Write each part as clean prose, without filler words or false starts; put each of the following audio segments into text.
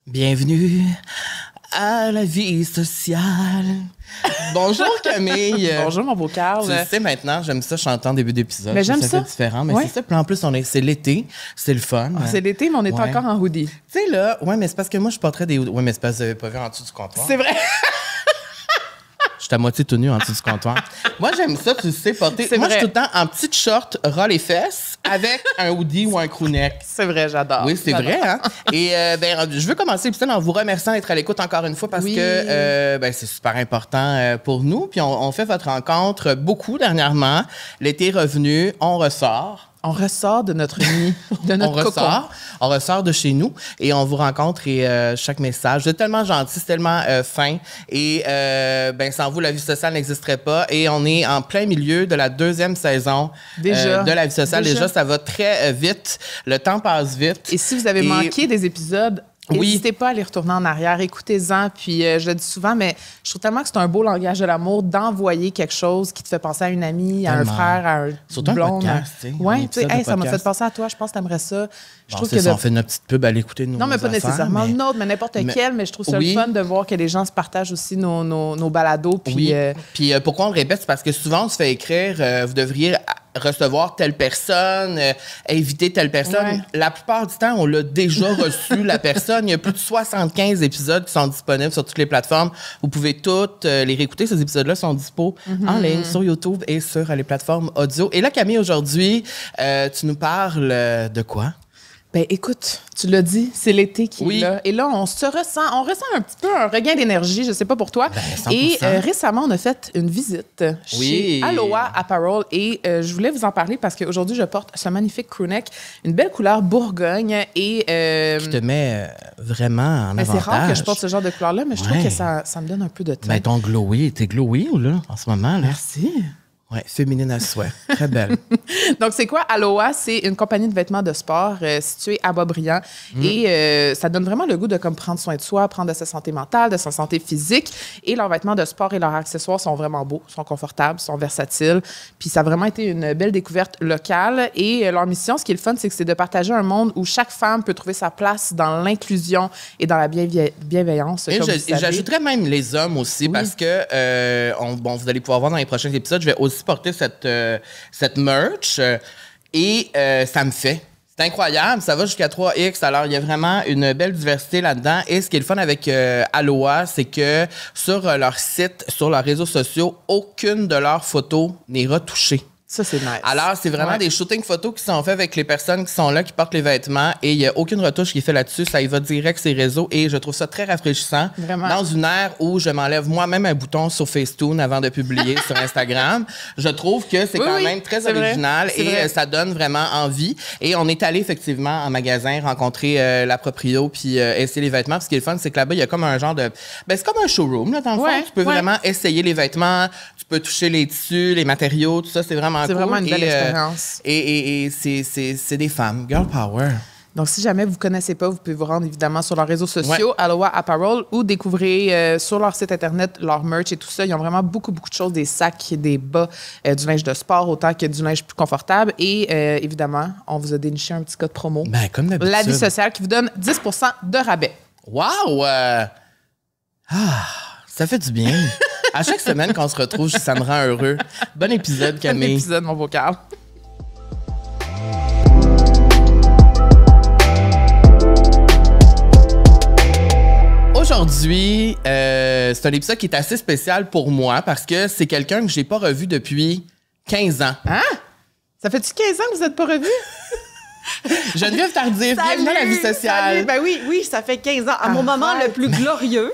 Bienvenue à la vie sociale. Bonjour Camille. Bonjour mon beau Carl. Tu le sais maintenant, j'aime ça chanter en début d'épisode. Mais j'aime ça. C'est différent, mais c'est ça. Puis en plus, c'est l'été, c'est le fun. C'est l'été, mais on est encore en hoodie. Tu sais là, mais c'est parce que moi je porterais des hoodies. Ouais, mais c'est parce que vous n'avez pas vu en dessous du comptoir. C'est vrai. Je suis à moitié tout nu en dessous du comptoir. Moi, j'aime ça, tu sais, porter. Moi, je suis tout le temps en petite short, ras les fesses, avec un hoodie ou un crewneck. C'est vrai, j'adore. Oui, c'est vrai, hein? Et je veux commencer l'épisode en vous remerciant d'être à l'écoute encore une fois parce que c'est super important pour nous. Puis on fait votre rencontre beaucoup dernièrement. L'été est revenu, on ressort. On ressort de notre nid, de notre cocon. On ressort de chez nous et on vous rencontre et chaque message. Vous êtes tellement gentil, c'est tellement fin. Et sans vous, la vie sociale n'existerait pas. Et on est en plein milieu de la deuxième saison de la vie sociale. Déjà, ça va très vite. Le temps passe vite. Et si vous avez manqué des épisodes, n'hésitez pas à les retourner en arrière, écoutez-en. Puis je le dis souvent, mais je trouve tellement que c'est un beau langage de l'amour d'envoyer quelque chose qui te fait penser à une amie, à un frère, à un surtout blonde. Un podcast, tu sais. Oui, tu sais, ça m'a fait penser à toi. Je pense que t'aimerais ça. Je trouve que on fait notre petite pub à l'écouter de nos non, mais pas affaires, nécessairement le nôtre, mais n'importe quel. Mais je trouve ça le fun de voir que les gens se partagent aussi nos balados. Puis, puis pourquoi on le répète? C'est parce que souvent, on se fait écrire, vous devriez recevoir telle personne, inviter telle personne. Ouais. La plupart du temps, on l'a déjà reçu, la personne. Il y a plus de 75 épisodes qui sont disponibles sur toutes les plateformes. Vous pouvez toutes les réécouter. Ces épisodes-là sont dispo en ligne sur YouTube et sur les plateformes audio. Et là, Camille, aujourd'hui, tu nous parles de quoi? Ben écoute, tu l'as dit, c'est l'été qui est là. Et là, on ressent un petit peu un regain d'énergie, je sais pas pour toi. 100%. Et récemment, on a fait une visite chez Aloha Apparel et je voulais vous en parler parce qu'aujourd'hui, je porte ce magnifique crewneck, une belle couleur bourgogne et... qui te met vraiment en avantage. C'est rare que je porte ce genre de couleur-là, mais je trouve que ça me donne un peu de temps. Ben ton glowy, t'es glowy ou là, en ce moment? Là? Merci. Oui, féminine à souhait. Très belle. Donc, c'est quoi Aloha? C'est une compagnie de vêtements de sport située à Boisbriand. Et ça donne vraiment le goût de prendre soin de soi, prendre de sa santé mentale, de sa santé physique. Et leurs vêtements de sport et leurs accessoires sont vraiment beaux, sont confortables, sont versatiles. Puis ça a vraiment été une belle découverte locale. Et leur mission, ce qui est le fun, c'est de partager un monde où chaque femme peut trouver sa place dans l'inclusion et dans la bienveillance. Et j'ajouterais même les hommes aussi parce que, vous allez pouvoir voir dans les prochains épisodes, je vais aussi porter cette merch et ça me fait. C'est incroyable, ça va jusqu'à 3X. Alors, il y a vraiment une belle diversité là-dedans. Et ce qui est le fun avec Aloha, c'est que sur leur site, sur leurs réseaux sociaux, aucune de leurs photos n'est retouchée. Ça, c'est nice. Alors, c'est vraiment des shootings photos qui sont faits avec les personnes qui sont là, qui portent les vêtements et il n'y a aucune retouche qui est faite là-dessus. Ça y va direct sur les réseaux et je trouve ça très rafraîchissant. Vraiment. Dans une ère où je m'enlève moi-même un bouton sur Facetune avant de publier sur Instagram, je trouve que c'est quand même très original et ça donne vraiment envie. Et on est allé effectivement en magasin rencontrer la proprio puis essayer les vêtements. Puis ce qui est le fun, c'est que là-bas, il y a comme un genre de... c'est comme un showroom, là, dans le fond. Tu peux vraiment essayer les vêtements, tu peux toucher les tissus, les matériaux, tout ça, c'est vraiment cool. C'est vraiment une belle expérience. Et c'est des femmes. Girl power. Donc, si jamais vous ne connaissez pas, vous pouvez vous rendre évidemment sur leurs réseaux sociaux, Aloha Apparel, ou découvrir sur leur site Internet leur merch et tout ça. Ils ont vraiment beaucoup de choses, des sacs, des bas, du linge de sport, autant que du linge plus confortable. Et évidemment, on vous a déniché un petit code promo. Ben, comme d'habitude. La vie sociale qui vous donne 10% de rabais. Wow! Ça fait du bien. À chaque semaine qu'on se retrouve, ça me rend heureux. Bon épisode, Camille. Bon épisode, mon beau Carl. Aujourd'hui, c'est un épisode qui est assez spécial pour moi parce que c'est quelqu'un que j'ai pas revu depuis 15 ans. Hein? Ça fait-tu 15 ans que vous n'êtes pas revus? Geneviève Tardif, bienvenue à la vie sociale. Salut. Ben oui, ça fait 15 ans. À mon moment le plus glorieux.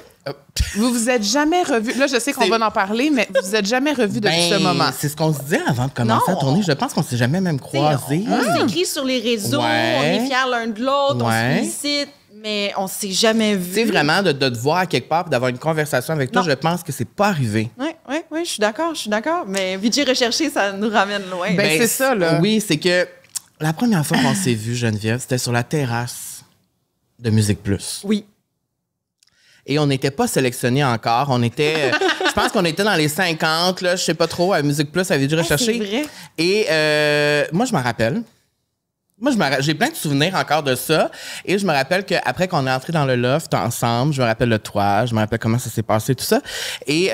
Vous vous êtes jamais revus. Là, je sais qu'on va en parler, mais vous vous êtes jamais revus depuis ce moment. C'est ce qu'on se disait avant de commencer à tourner. Je pense qu'on s'est jamais même croisés. On s'écrit sur les réseaux, on est fiers l'un de l'autre, on se félicite, mais on s'est jamais vus. C'est vraiment de te voir quelque part et d'avoir une conversation avec toi, je pense que c'est pas arrivé. Oui, je suis d'accord. Mais VJ Recherché, ça nous ramène loin. Ben c'est ça, là. Oui, c'est que la première fois qu'on s'est vu, Geneviève, c'était sur la terrasse de Musique Plus. Oui. Et on n'était pas sélectionnés encore. On était, je pense qu'on était dans les 50, là, je sais pas trop, à Musique Plus, à VJ Recherché. C'est vrai. Et moi, je m'en rappelle. Moi, j'ai plein de souvenirs encore de ça. Et je me rappelle qu'après qu'on est entré dans le loft ensemble, je me rappelle le toit, je me rappelle comment ça s'est passé, tout ça. Et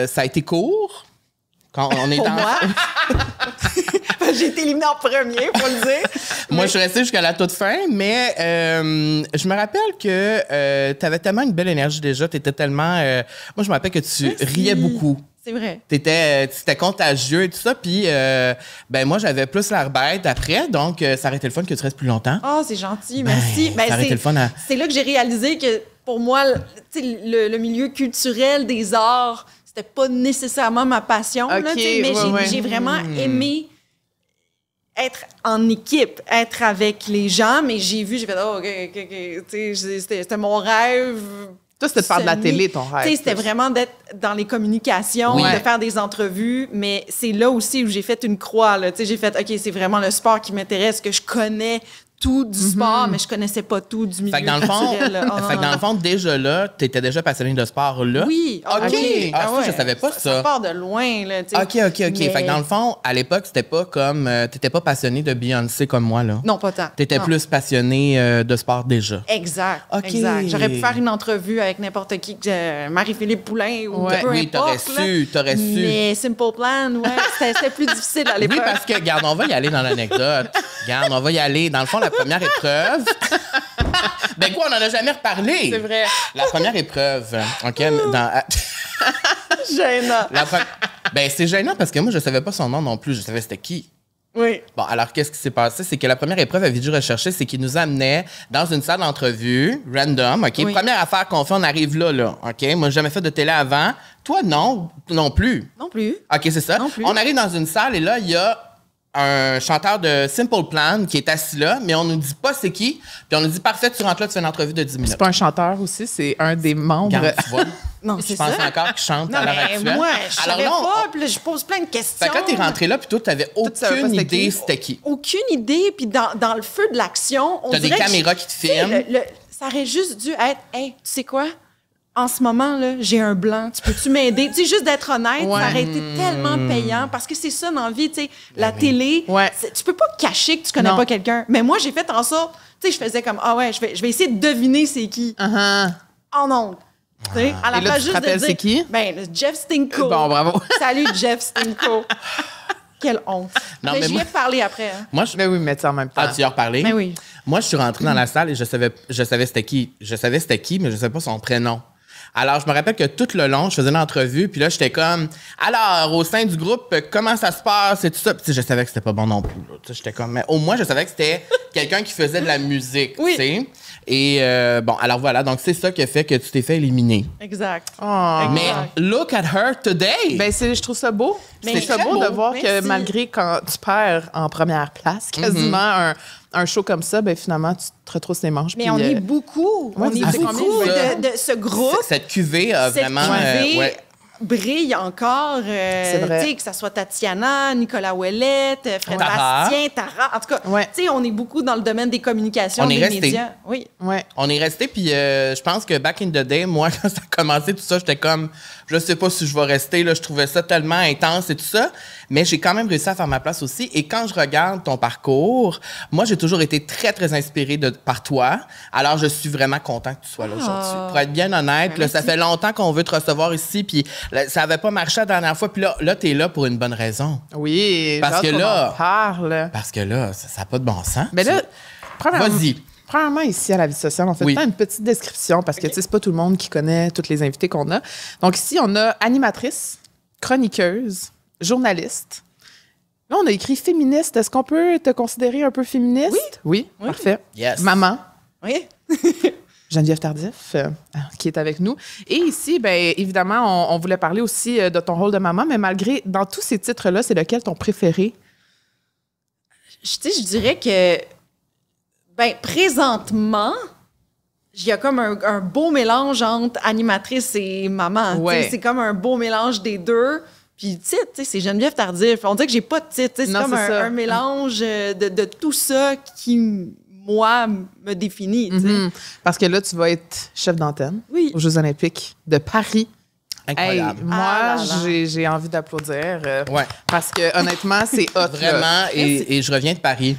ça a été court. Quand on est Pour dans... moi, j'ai été éliminée en premier, faut le dire. Moi, je suis restée jusqu'à la toute fin, mais je me rappelle que tu avais tellement une belle énergie déjà. Tu étais tellement... moi, je me rappelle que tu riais beaucoup. C'est vrai. C'était contagieux et tout ça. Puis, moi, j'avais plus l'air bête après. Donc, ça aurait été le fun que tu restes plus longtemps. Oh, c'est gentil. Merci. Ça aurait été le fun à... C'est là que j'ai réalisé que, pour moi, le milieu culturel des arts, c'était pas nécessairement ma passion. Okay, là, mais j'ai vraiment aimé être en équipe, être avec les gens. Mais j'ai fait, oh, OK. C'était mon rêve. Toi, c'était de faire de la télé, ton rêve. C'était vraiment d'être dans les communications, de faire des entrevues, mais c'est là aussi où j'ai fait une croix. Là. J'ai fait, OK, c'est vraiment le sport qui m'intéresse, que je connais tout du sport, mais je connaissais pas tout du milieu culturel. Fait que dans le fond, déjà là, tu étais déjà passionné de sport là? Oui. OK. Je savais pas ça. Ça part de loin. Là, OK. Mais... Fait que dans le fond, à l'époque, c'était pas comme... t'étais pas passionné de Beyoncé comme moi, là? Non, pas tant. T'étais plus passionné de sport déjà? Exact. OK. Exact. J'aurais pu faire une entrevue avec n'importe qui, Marie-Philippe Poulain ou peu importe. T'aurais su. Mais Simple Plan, c'était plus difficile à l'époque. Oui, parce que, regarde, on va y aller dans l'anecdote. Regarde, on va y aller. Dans le fond, la première épreuve... Ben quoi, on en a jamais reparlé. C'est vrai. La première épreuve, OK, Gênant. Ben c'est gênant parce que moi, je savais pas son nom non plus. Je savais c'était qui. Oui. Bon, alors, qu'est-ce qui s'est passé? C'est que la première épreuve à Vidéo Recherché, c'est qu'il nous amenait dans une salle d'entrevue, random, OK? Oui. Première affaire qu'on fait, on arrive là, OK? Moi, j'ai jamais fait de télé avant. Toi, non plus. Non plus. OK, c'est ça. Non plus. On arrive dans une salle et là, il y a un chanteur de Simple Plan qui est assis là, mais on nous dit pas c'est qui. Puis on nous dit, parfait, tu rentres là, tu fais une entrevue de 10 minutes. C'est pas un chanteur aussi, c'est un des membres. Regarde, tu vois. Non, je pense encore qu'il chante à l'heure actuelle. Moi, je savais pas, puis là, je pose plein de questions. Fait que quand t'es rentré là, puis toi, t'avais aucune idée c'était qui. Aucune idée, puis dans le feu de l'action, on dirait des caméras qui te filment. Ça aurait juste dû être, hey, tu sais quoi? En ce moment, là, j'ai un blanc. Tu peux-tu m'aider? Tu sais, juste d'être honnête, ça aurait été tellement payant. Parce que c'est ça dans la vie, tu sais. La télé, tu peux pas cacher que tu connais pas quelqu'un. Mais moi, j'ai fait en sorte, tu sais, je faisais comme, je vais essayer de deviner c'est qui. En ondes. Tu sais, à la place juste de dire, c'est qui? Ben, Jeff Stinko. Bon, bravo. Salut, Jeff Stinko. Quelle honte. Non, mais j'y ai parlé après. Hein. Moi, mais oui, mais tu en même temps. Ah, tu y as reparlé? Mais oui. Moi, je suis rentrée dans la salle et je savais c'était qui. Je savais c'était qui, mais je savais pas son prénom. Alors, je me rappelle que tout le long, je faisais une entrevue, puis là, j'étais comme, alors, au sein du groupe, comment ça se passe et tout ça. Puis, je savais que c'était pas bon non plus. J'étais comme, mais au moins, je savais que c'était quelqu'un qui faisait de la musique, tu sais. Et bon, alors voilà, donc c'est ça qui a fait que tu t'es fait éliminer. Exact. Oh. Mais look at her today! Ben, je trouve ça beau. C'est beau de voir que malgré quand tu perds en première place, quasiment un show comme ça, ben finalement, tu te retrouves les manches. Mais on est beaucoup. On est beaucoup de ce groupe. Cette cuvée a vraiment... brille encore. C'est vrai. Tu sais, que ça soit Tatiana, Nicolas Ouellette, Fred Bastien, Tara. En tout cas, tu sais, on est beaucoup dans le domaine des communications, des médias. Oui. Ouais. On est resté, puis je pense que back in the day, moi, quand ça a commencé, tout ça, j'étais comme, je sais pas si je vais rester, là, je trouvais ça tellement intense et tout ça, mais j'ai quand même réussi à faire ma place aussi. Et quand je regarde ton parcours, moi, j'ai toujours été très, très inspirée par toi. Alors, je suis vraiment content que tu sois là aujourd'hui. Pour être bien honnête, là, ça fait longtemps qu'on veut te recevoir ici, puis ça avait pas marché la dernière fois, puis là, t'es là pour une bonne raison. Oui, parce que là, parle. Parce que là, ça n'a pas de bon sens. Mais là, vas-y. Premièrement, ici, à la vie sociale, on fait une petite description parce que, tu sais, c'est pas tout le monde qui connaît tous les invités qu'on a. Donc, ici, on a animatrice, chroniqueuse, journaliste. Là, on a écrit féministe. Est-ce qu'on peut te considérer un peu féministe? Oui. Parfait. Yes. Maman. Oui. Geneviève Tardif, qui est avec nous. Et ici, bien évidemment, on voulait parler aussi de ton rôle de maman, mais malgré, dans tous ces titres-là, c'est lequel ton préféré? Je dirais que, présentement, il y a comme un beau mélange entre animatrice et maman. Ouais. C'est comme un beau mélange des deux. Puis le titre, c'est Geneviève Tardif. On dirait que j'ai pas de titre. C'est comme un mélange de tout ça qui, moi, me définit. Parce que là, tu vas être chef d'antenne aux Jeux olympiques de Paris. Incroyable. Hey, moi, j'ai envie d'applaudir. Parce que honnêtement, c'est hot. Vraiment, et je reviens de Paris.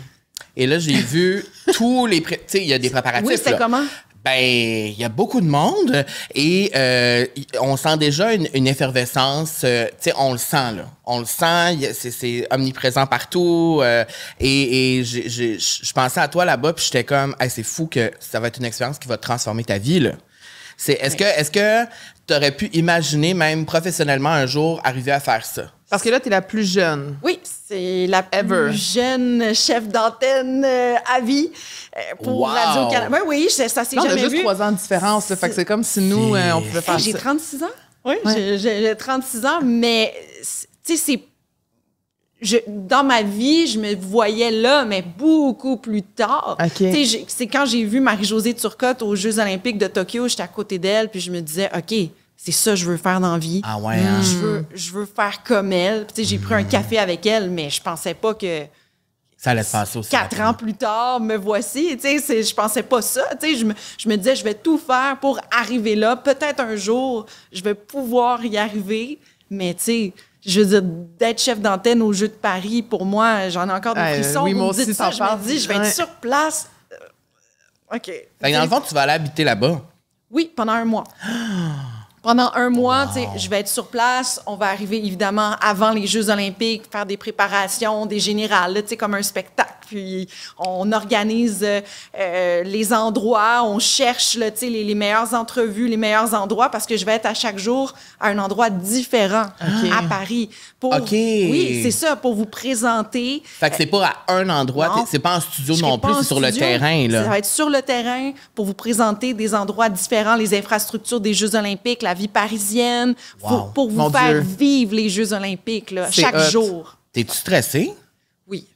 Et là, j'ai vu tous les... Tu sais, il y a des préparatifs. Oui, c'était comment? Ben, il y a beaucoup de monde et on sent déjà une effervescence. Tu sais, on le sent, là. On le sent, c'est omniprésent partout. Et je pensais à toi là-bas, puis j'étais comme, hey, c'est fou que ça va être une expérience qui va transformer ta vie, là. Est-ce que tu aurais pu imaginer, même professionnellement, un jour, arriver à faire ça? Parce que là, tu es la plus jeune. Oui, c'est la plus jeune chef d'antenne à vie pour Radio-Canada. Oui, ça s'est jamais vu. On a juste 3 ans de différence. Fait que c'est comme si nous, on pouvait faire ça. J'ai 36 ans. Oui, j'ai 36 ans, mais tu sais, dans ma vie, je me voyais là, mais beaucoup plus tard. Okay. C'est quand j'ai vu Marie-Josée Turcotte aux Jeux olympiques de Tokyo, j'étais à côté d'elle, puis je me disais, OK, c'est ça que je veux faire dans la vie. Ah ouais, hein? Je veux faire comme elle. Puis, j'ai pris un café avec elle, mais je pensais pas que... Ça allait se passer aussi. 4 ans plus tard, me voici. Je pensais pas ça. Je me disais, je vais tout faire pour arriver là. Peut-être un jour, je vais pouvoir y arriver, mais tu sais... Je veux dire, d'être chef d'antenne au Jeux de Paris, pour moi, j'en ai encore des frissons. Oui, moi vous me aussi, dites ça, je me dis, je vais être sur place. OK. Fait que dans le fond, tu vas aller habiter là-bas. Oui, pendant 1 mois. Pendant 1 mois, je vais être sur place. On va arriver, évidemment, avant les Jeux olympiques, faire des préparations, des générales, là, comme un spectacle. Puis, on organise les endroits, on cherche là, les meilleures entrevues, les meilleurs endroits, parce que je vais être à chaque jour à un endroit différent à Paris. Oui, c'est ça, pour vous présenter. Fait que c'est pas à un endroit, c'est pas en studio non plus, c'est sur le terrain. Là. Ça va être sur le terrain pour vous présenter des endroits différents, les infrastructures des Jeux olympiques, la vie parisienne, pour vous faire vivre les Jeux olympiques là, chaque jour. T'es-tu stressée? Oui.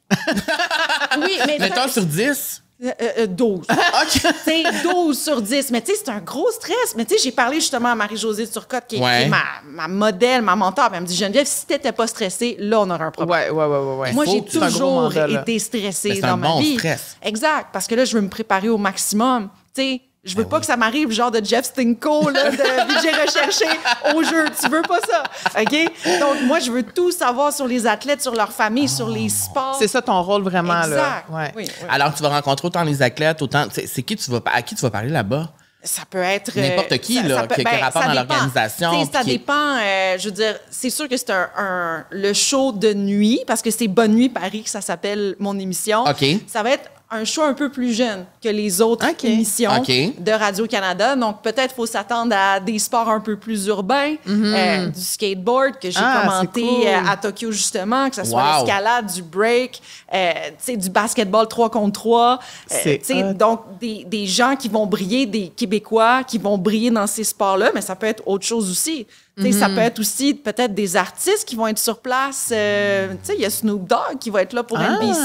Oui, mais... Mettons sur 10? 12. OK. 12 sur 10. Mais tu sais, c'est un gros stress. Mais tu sais, j'ai parlé justement à Marie-Josée Turcotte, qui est ma modèle, ma mentor. Elle me dit, Geneviève, si t'étais pas stressée, là, on aurait un problème. Ouais. Moi, j'ai toujours été stressée dans ma vie. Stress. Exact. Parce que là, je veux me préparer au maximum. Tu sais, je veux pas que ça m'arrive genre de Jeff Stinko, là, de budget recherché au jeu. Tu veux pas ça, OK? Donc, moi, je veux tout savoir sur les athlètes, sur leur famille, sur les sports. C'est ça ton rôle vraiment, exact. Là. Ouais. Oui. Alors, tu vas rencontrer autant les athlètes, autant... C'est à qui tu vas parler là-bas? Ça peut être... N'importe qui, là, qui a rapport dans l'organisation. Ça dépend. Je veux dire, c'est sûr que c'est le show de nuit, parce que c'est Bonne Nuit Paris que ça s'appelle, mon émission. OK. Ça va être un show un peu plus jeune que les autres émissions de Radio-Canada. Donc, peut-être qu'il faut s'attendre à des sports un peu plus urbains, du skateboard que j'ai commenté à Tokyo, justement, que ce soit l'escalade, du break, du basketball 3 contre 3. Donc, des gens qui vont briller, des Québécois qui vont briller dans ces sports-là, mais ça peut être autre chose aussi. Ça peut être aussi peut-être des artistes qui vont être sur place. Il y a Snoop Dogg qui va être là pour NBC.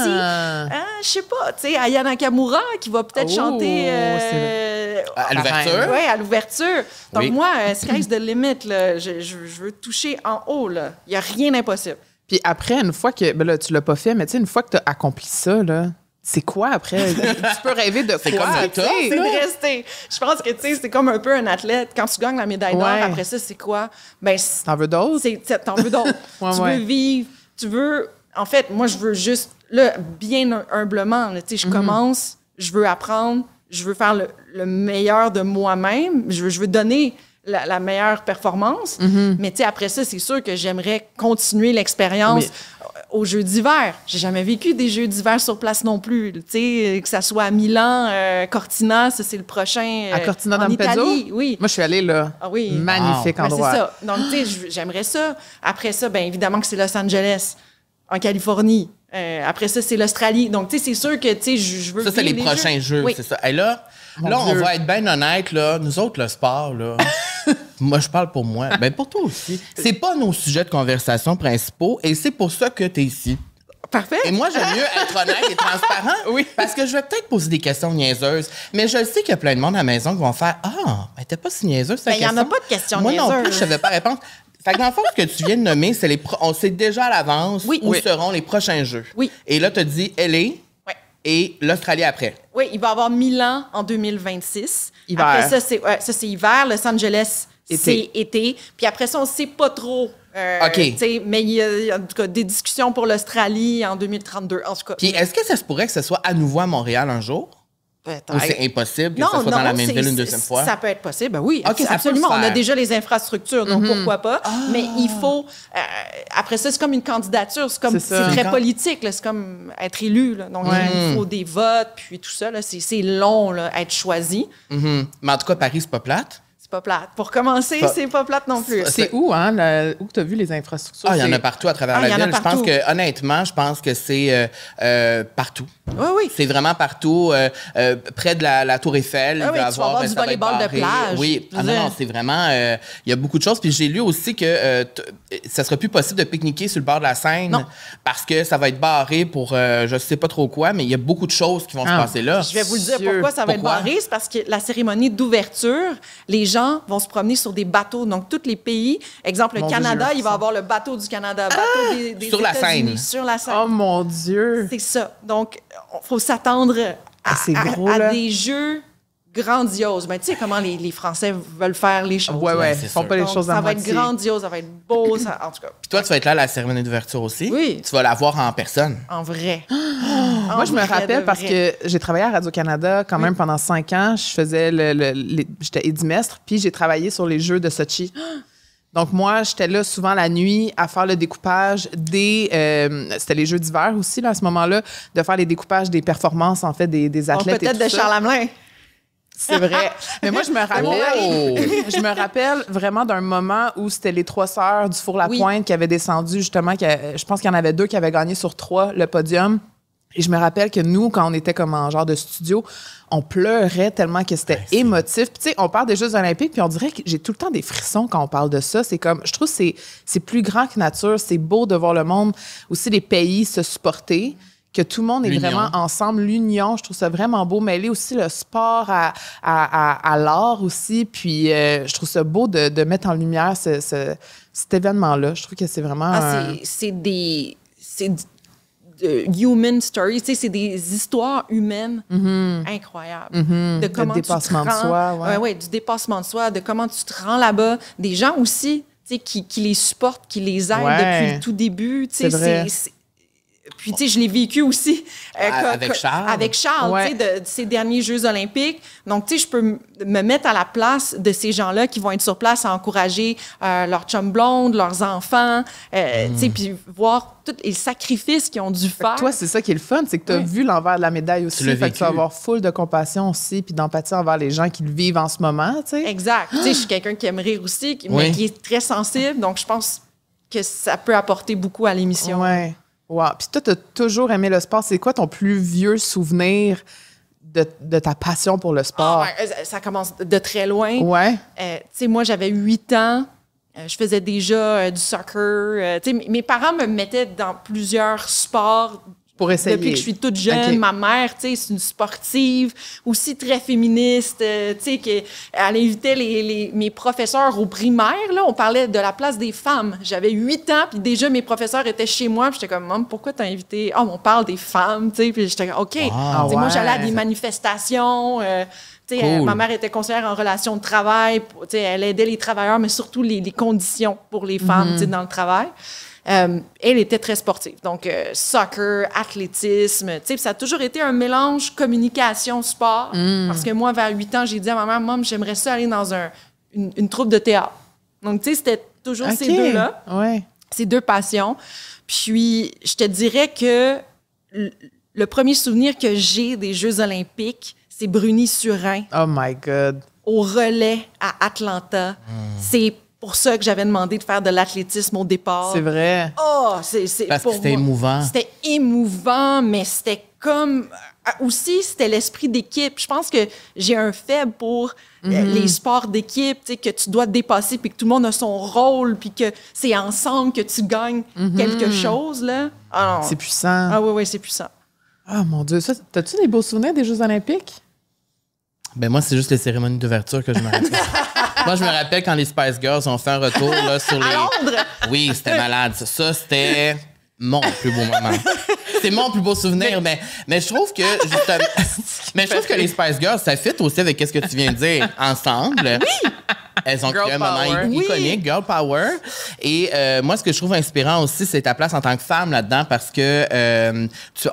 Je sais pas. Aya Nakamura qui va peut-être chanter à l'ouverture. Oui, à l'ouverture. Donc moi, sky's the limit. Là. Je veux toucher en haut. Il n'y a rien d'impossible. Puis après, une fois que... Ben là, tu l'as pas fait, mais une fois que tu as accompli ça, là... C'est quoi après? Tu peux rêver de quoi? C'est comme le top, c'est de rester. Je pense que c'est comme un peu un athlète. Quand tu gagnes la médaille d'or, après ça, c'est quoi? Ben, t'en veux d'autres? T'en veux d'autres. Tu veux vivre. Tu veux... En fait, moi, je veux juste... Là, bien humblement, là, je commence, je veux apprendre, je veux faire le meilleur de moi-même. Je veux donner la meilleure performance. Mais après ça, c'est sûr que j'aimerais continuer l'expérience. Aux Jeux d'hiver. J'ai jamais vécu des Jeux d'hiver sur place non plus. Que ça soit à Milan, Cortina, ça c'est le prochain. À Cortina en Italie, oui. Moi, je suis allée là. Ah oui. Magnifique endroit. C'est ça. Donc, j'aimerais ça. Après ça, bien évidemment que c'est Los Angeles, en Californie. Après ça, c'est l'Australie. Donc, c'est sûr que je veux. Ça, c'est les prochains jeux, c'est ça. Et là, on va être bien honnête, là. Nous autres, le sport, là. Moi, je parle pour moi. Ben pour toi aussi. C'est pas nos sujets de conversation principaux et c'est pour ça que tu es ici. Parfait. Et moi, j'aime mieux être honnête et transparent. Oui. Parce que je vais peut-être poser des questions niaiseuses. Mais je sais qu'il y a plein de monde à la maison qui vont faire « Ah, mais t'es pas si niaiseuse, cette question. » Il n'y en a pas de questions moi niaiseuses. Moi non plus, je savais pas répondre. Fait que dans le fond, ce que tu viens de nommer, c'est on sait déjà à l'avance où seront les prochains jeux. Oui. Et là, tu as dit LA et l'Australie après. Oui, il va y avoir Milan en 2026. Hiver. Après ça, c'est hiver. Los Angeles, c'est été. Puis après ça, on ne sait pas trop OK. Mais il y a en tout cas des discussions pour l'Australie en 2032, en tout cas. Puis est-ce que ça se pourrait que ce soit à nouveau à Montréal un jour? Peut-être. Ou c'est impossible que ça soit dans la même ville une deuxième fois? Ça peut être possible, ben oui. OK, absolument. Ça peut se On a faire. déjà les infrastructures, donc pourquoi pas. Mais il faut... après ça, c'est comme une candidature. C'est très politique. C'est comme être élu. Là. Donc, il faut des votes, puis tout ça. Là, c'est long, là, être choisi. Mais en tout cas, Paris, c'est pas plate. Pas plate. Pour commencer, c'est pas plate non plus. C'est où, hein? Où tu as vu les infrastructures? Il y en a partout à travers la ville. Je pense que, honnêtement, c'est partout. Oui. C'est vraiment partout. Près de la Tour Eiffel, il va y avoir du volleyball de plage. Oui. Non, c'est vraiment... il y a beaucoup de choses. Puis j'ai lu aussi que ça sera plus possible de pique-niquer sur le bord de la Seine parce que ça va être barré pour je sais pas trop quoi, mais il y a beaucoup de choses qui vont se passer là. Je vais vous le dire pourquoi ça va être barré. C'est parce que la cérémonie d'ouverture, les gens vont se promener sur des bateaux. Donc, tous les pays, exemple, le Canada, il va avoir le bateau du Canada, bateau des sur la États-Unis, Seine. sur la Seine. Oh mon Dieu! C'est ça. Donc, il faut s'attendre à des jeux grandioses. Ben, tu sais comment les Français veulent faire les choses. Oui. Ils font pas les choses à moitié. Ça va être grandiose, ça va être beau, en tout cas. Puis toi, tu vas être là à la cérémonie d'ouverture aussi? Oui. Tu vas la voir en personne? En vrai. Moi, je me rappelle parce que j'ai travaillé à Radio-Canada quand même pendant 5 ans. Je faisais j'étais édimestre, puis j'ai travaillé sur les Jeux de Sochi. Donc, moi, j'étais là souvent la nuit à faire le découpage c'était les Jeux d'hiver aussi, là, à ce moment-là, de faire les découpages des performances, en fait, des athlètes. Peut-être et tout de ça. Charles Hamelin. C'est vrai. Mais moi, je me rappelle vraiment d'un moment où c'était les 3 sœurs du Four-la-Pointe qui avaient descendu, justement. Je pense qu'il y en avait 2 qui avaient gagné sur 3 le podium. Et je me rappelle que nous, quand on était comme en genre de studio, on pleurait tellement que c'était émotif. Puis, tu sais, on parle des Jeux olympiques, puis on dirait que j'ai tout le temps des frissons quand on parle de ça. C'est comme, je trouve que c'est plus grand que nature. C'est beau de voir le monde, aussi les pays se supporter, que tout le monde est vraiment ensemble. L'union, je trouve ça vraiment beau. Mêler aussi le sport à l'art aussi. Puis, je trouve ça beau de mettre en lumière cet événement-là. Je trouve que c'est vraiment... C'est human stories, tu sais, c'est des histoires humaines incroyables. De comment le dépassement de soi. Oui, du dépassement de soi, de comment tu te rends là-bas. Des gens aussi, tu sais, qui les supportent, qui les aident depuis le tout début. Tu sais, puis, tu sais, je l'ai vécu aussi avec Charles. Avec Charles, tu sais, de ces derniers Jeux olympiques. Donc, tu sais, je peux me mettre à la place de ces gens-là qui vont être sur place à encourager leurs chums blondes, leurs enfants, tu sais, puis voir tous les sacrifices qu'ils ont dû faire. Toi, c'est ça qui est le fun, c'est que tu as vu l'envers de la médaille aussi. Fait que tu vas avoir full de compassion aussi, puis d'empathie envers les gens qui le vivent en ce moment, tu sais. Exact. Tu sais, je suis quelqu'un qui aime rire aussi, mais qui est très sensible, donc je pense que ça peut apporter beaucoup à l'émission. Ouais. Wow. Puis toi, tu as toujours aimé le sport. C'est quoi ton plus vieux souvenir de ta passion pour le sport? Ça commence de très loin. Ouais. Tu sais, moi, j'avais 8 ans. Je faisais déjà du soccer. Tu sais, mes parents me mettaient dans plusieurs sports. Pour essayer. Depuis que je suis toute jeune, okay. Ma mère, tu sais, c'est une sportive, aussi très féministe, tu sais, qu'elle invitait mes professeurs au primaire, là, on parlait de la place des femmes. J'avais 8 ans, puis déjà, mes professeurs étaient chez moi, puis j'étais comme, Maman, pourquoi t'as invité? Oh, on parle des femmes, tu sais, puis j'étais comme, OK. Wow. Moi, j'allais à des manifestations, cool. Ma mère était conseillère en relations de travail, elle aidait les travailleurs, mais surtout les conditions pour les femmes, dans le travail. Elle était très sportive. Donc, soccer, athlétisme. Ça a toujours été un mélange communication-sport. Parce que moi, vers 8 ans, j'ai dit à ma mère, Maman, j'aimerais ça aller dans une troupe de théâtre. Donc, c'était toujours ces deux-là. Ouais. Ces deux passions. Puis, je te dirais que le premier souvenir que j'ai des Jeux olympiques, c'est Bruni-Surin. Oh my God. Au relais à Atlanta. C'est pour ça que j'avais demandé de faire de l'athlétisme au départ. C'est vrai. Oh, parce que c'était émouvant. C'était émouvant, mais c'était comme... Aussi, c'était l'esprit d'équipe. Je pense que j'ai un faible pour les sports d'équipe, tu sais, que tu dois te dépasser, puis que tout le monde a son rôle, puis que c'est ensemble que tu gagnes quelque chose, là. Alors, c'est puissant. Ah oui, c'est puissant. Ah, mon Dieu. Ça, t'as-tu des beaux souvenirs des Jeux olympiques? Ben moi, c'est juste les cérémonies d'ouverture que je me rappelle. Moi, je me rappelle quand les Spice Girls ont fait un retour là, sur les... À Londres? Oui, c'était malade. Ça, c'était mon plus beau moment. C'est mon plus beau souvenir, mais je trouve que, justement... mais je trouve que les Spice Girls, ça fit aussi avec ce que tu viens de dire. Ensemble. Oui! Elles ont Girl créé un moment power. iconique, Girl Power. Et moi, ce que je trouve inspirant aussi, c'est ta place en tant que femme là-dedans parce que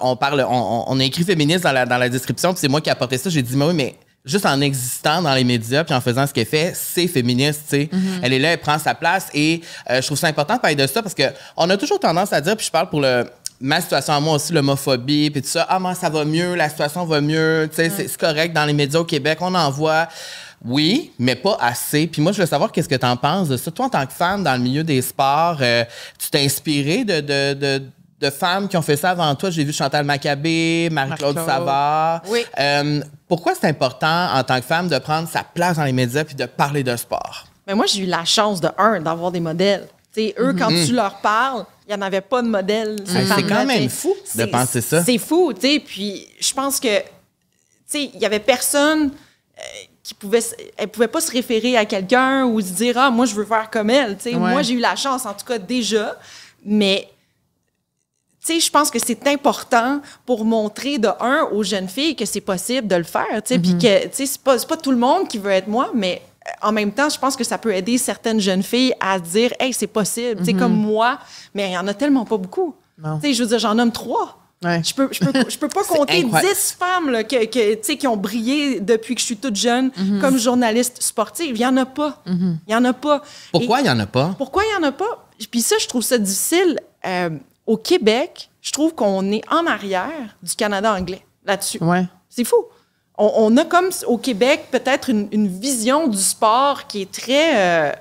on a écrit féministe dans la description, puis c'est moi qui ai apporté ça. J'ai dit, mais oui, mais juste en existant dans les médias puis en faisant ce qu'elle fait, c'est féministe, tu sais. Elle est là, elle prend sa place et je trouve ça important de parler de ça parce que on a toujours tendance à dire, puis je parle pour ma situation à moi aussi, l'homophobie, puis tout ça. Ah, moi, ça va mieux, la situation va mieux, tu sais, c'est correct dans les médias au Québec, on en voit. Oui, mais pas assez. Puis moi, je veux savoir qu'est-ce que tu en penses de ça. Toi, en tant que femme dans le milieu des sports, tu t'es inspirée de femmes qui ont fait ça avant toi. J'ai vu Chantal Maccabé, Marie-Claude Savard. Oui. Pourquoi c'est important, en tant que femme, de prendre sa place dans les médias puis de parler de sport? Mais moi, j'ai eu la chance, d'avoir des modèles. T'sais, eux, quand tu leur parles, il n'y en avait pas de modèle. C'est quand même fou de penser ça. C'est fou, tu sais. Puis je pense que, tu sais, il y avait personne elle pouvait pas se référer à quelqu'un ou se dire, ah, moi, je veux faire comme elle. Tu sais, moi, j'ai eu la chance, en tout cas, déjà. Mais, tu sais, je pense que c'est important pour montrer, aux jeunes filles que c'est possible de le faire. Tu sais, puis que, tu sais, c'est pas tout le monde qui veut être moi, mais en même temps, je pense que ça peut aider certaines jeunes filles à dire, hey, c'est possible. Tu sais, comme moi, mais il y en a tellement pas beaucoup. Tu sais, je veux dire, j'en nomme 3. Ouais. Je peux pas compter 10 femmes là, qui ont brillé depuis que je suis toute jeune comme journaliste sportive. Il y en a pas. Il y en a pas. Pourquoi il y en a pas? Pourquoi il y en a pas? Puis ça, je trouve ça difficile. Au Québec, je trouve qu'on est en arrière du Canada anglais là-dessus. Ouais. C'est fou. On a comme au Québec peut-être une vision du sport qui est très...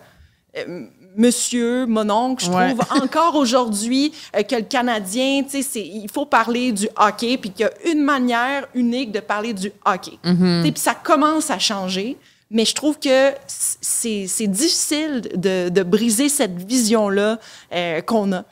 monsieur, mon oncle, je trouve encore aujourd'hui que le Canadien, tu sais, il faut parler du hockey, puis qu'il y a une manière unique de parler du hockey. Puis ça commence à changer, mais je trouve que c'est difficile de briser cette vision-là qu'on a.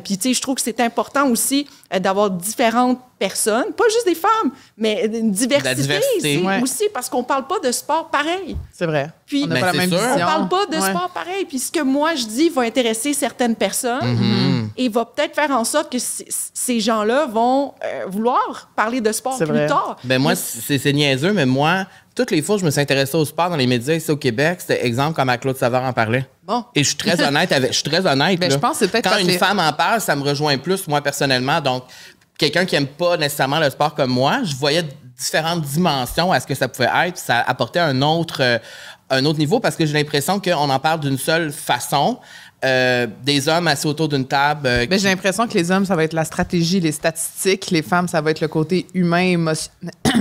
Puis, tu sais, je trouve que c'est important aussi d'avoir différentes personnes, pas juste des femmes, mais une diversité. Aussi, parce qu'on parle pas de sport pareil. C'est vrai. Puis, on n'a pas la même vision. On parle pas de sport pareil. Puis ce que moi, je dis va intéresser certaines personnes et va peut-être faire en sorte que ces gens-là vont vouloir parler de sport plus tard. Ben moi, c'est niaiseux, mais moi, toutes les fois que je me suis intéressée au sport dans les médias ici au Québec, c'était exemple comme Claude Savard en parlait. Bon. Et je suis très honnête. Ben, je pense que c'est peut-être quand une femme en parle, ça me rejoint plus, moi, personnellement. Donc, quelqu'un qui n'aime pas nécessairement le sport comme moi, je voyais différentes dimensions à ce que ça pouvait être. Puis ça apportait un autre niveau parce que j'ai l'impression qu'on en parle d'une seule façon. Des hommes assis autour d'une table. J'ai l'impression que les hommes, ça va être la stratégie, les statistiques. Les femmes, ça va être le côté humain,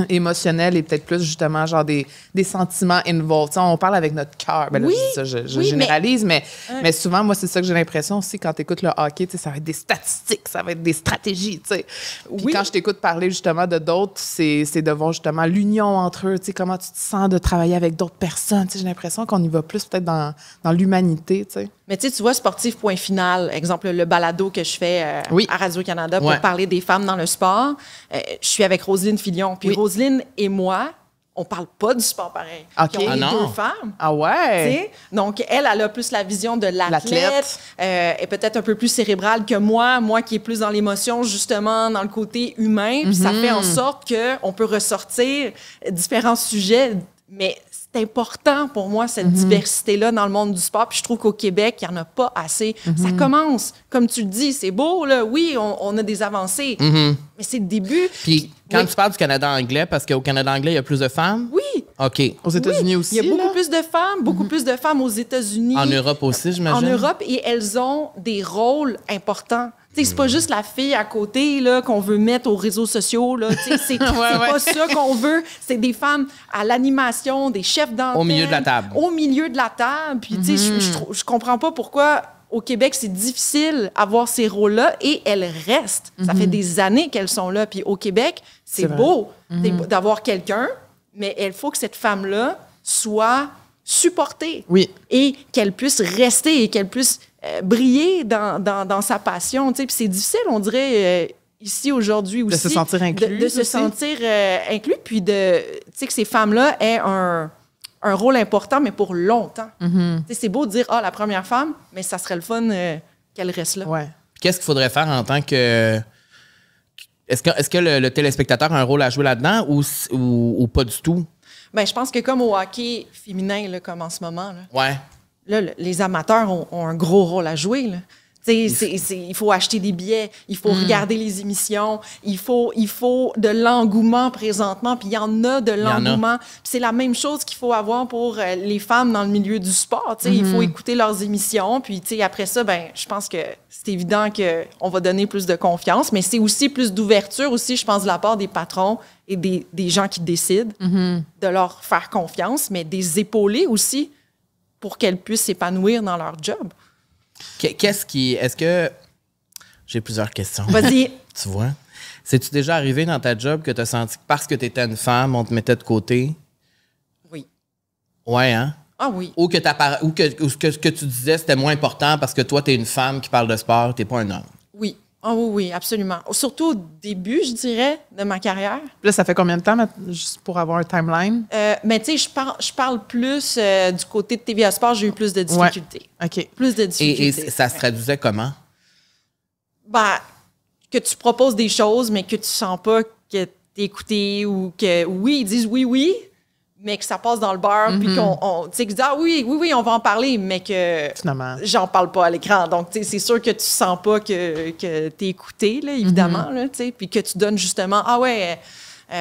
émotionnel et peut-être plus justement genre des sentiments involved. T'sais, on parle avec notre cœur. Ben là, je généralise, mais souvent, moi, c'est ça que j'ai l'impression aussi quand tu écoutes le hockey, ça va être des statistiques, ça va être des stratégies. Puis quand je t'écoute parler justement de d'autres, c'est de voir justement l'union entre eux, comment tu te sens de travailler avec d'autres personnes. J'ai l'impression qu'on y va plus peut-être dans l'humanité. Mais tu vois, Sportif Point Final, exemple, le balado que je fais à Radio-Canada pour parler des femmes dans le sport, je suis avec Roselyne Filion. Puis Roselyne et moi, on parle pas du sport pareil. Okay. On est deux femmes. Ah ouais? T'sais? Donc, elle a plus la vision de l'athlète. Est peut-être un peu plus cérébrale que moi qui est plus dans l'émotion, justement, dans le côté humain. Puis ça fait en sorte qu'on peut ressortir différents sujets, mais c'est important pour moi, cette diversité-là dans le monde du sport. Puis je trouve qu'au Québec, il n'y en a pas assez. Ça commence. Comme tu le dis, c'est beau, là. Oui, on a des avancées. Mais c'est le début. Puis quand tu parles du Canada anglais, parce qu'au Canada anglais, il y a plus de femmes? Oui. OK. Aux États-Unis aussi, il y a beaucoup plus de femmes, beaucoup plus de femmes aux États-Unis. En Europe aussi, j'imagine. En Europe, et elles ont des rôles importants. C'est pas juste la fille à côté là, qu'on veut mettre aux réseaux sociaux. Là, c'est pas ça qu'on veut. C'est des femmes à l'animation, des chefs d'antenne. Au milieu de la table. Au milieu de la table. Puis, je comprends pas pourquoi au Québec, c'est difficile d'avoir ces rôles-là et elles restent. Ça fait des années qu'elles sont là. Puis au Québec, c'est beau d'avoir quelqu'un, mais il faut que cette femme-là soit supportée. Oui. Et qu'elle puisse rester et qu'elle puisse briller dans sa passion. Puis c'est difficile, on dirait, ici, aujourd'hui aussi. De se sentir inclus. De se sentir inclus, puis que ces femmes-là aient un rôle important, mais pour longtemps. C'est beau de dire, la première femme, mais ça serait le fun qu'elle reste là. Ouais. Qu'est-ce qu'il faudrait faire en tant que... Est-ce que le téléspectateur a un rôle à jouer là-dedans ou pas du tout? Ben, je pense que comme au hockey féminin, là, comme en ce moment, là, les amateurs ont un gros rôle à jouer. Là. Il faut acheter des billets, il faut regarder les émissions, il faut de l'engouement présentement, puis il y en a de l'engouement. Puis c'est la même chose qu'il faut avoir pour les femmes dans le milieu du sport. Il faut écouter leurs émissions, puis après ça, ben, je pense que c'est évident qu'on va donner plus de confiance, mais c'est aussi plus d'ouverture aussi, je pense, de la part des patrons et des gens qui décident de leur faire confiance, mais des épauler aussi pour qu'elles puissent s'épanouir dans leur job. Est-ce que... J'ai plusieurs questions. Vas-y. Tu vois? C'est-tu déjà arrivé dans ta job que tu as senti que parce que tu étais une femme, on te mettait de côté? Oui. Ouais, hein? Ah oui. Ou que ce que tu disais, c'était moins important parce que toi, tu es une femme qui parle de sport, tu n'es pas un homme. Oui. Ah oui, absolument. Surtout au début, je dirais, de ma carrière. Là, ça fait combien de temps, juste pour avoir un timeline? Mais tu sais, je parle plus du côté de TVA Sport, j'ai eu plus de difficultés. Ouais. OK. Plus de difficultés. Et ça se traduisait comment? Ben, que tu proposes des choses, mais que tu sens pas que t'es écouté ou que, oui, ils disent oui, mais que ça passe dans le beurre, puis tu sais, qu'ils disent, ah oui, on va en parler, mais que finalement, j'en parle pas à l'écran. Donc, tu sais, c'est sûr que tu sens pas que t'es écouté, là, évidemment, là, tu sais, puis que tu donnes justement, ah ouais,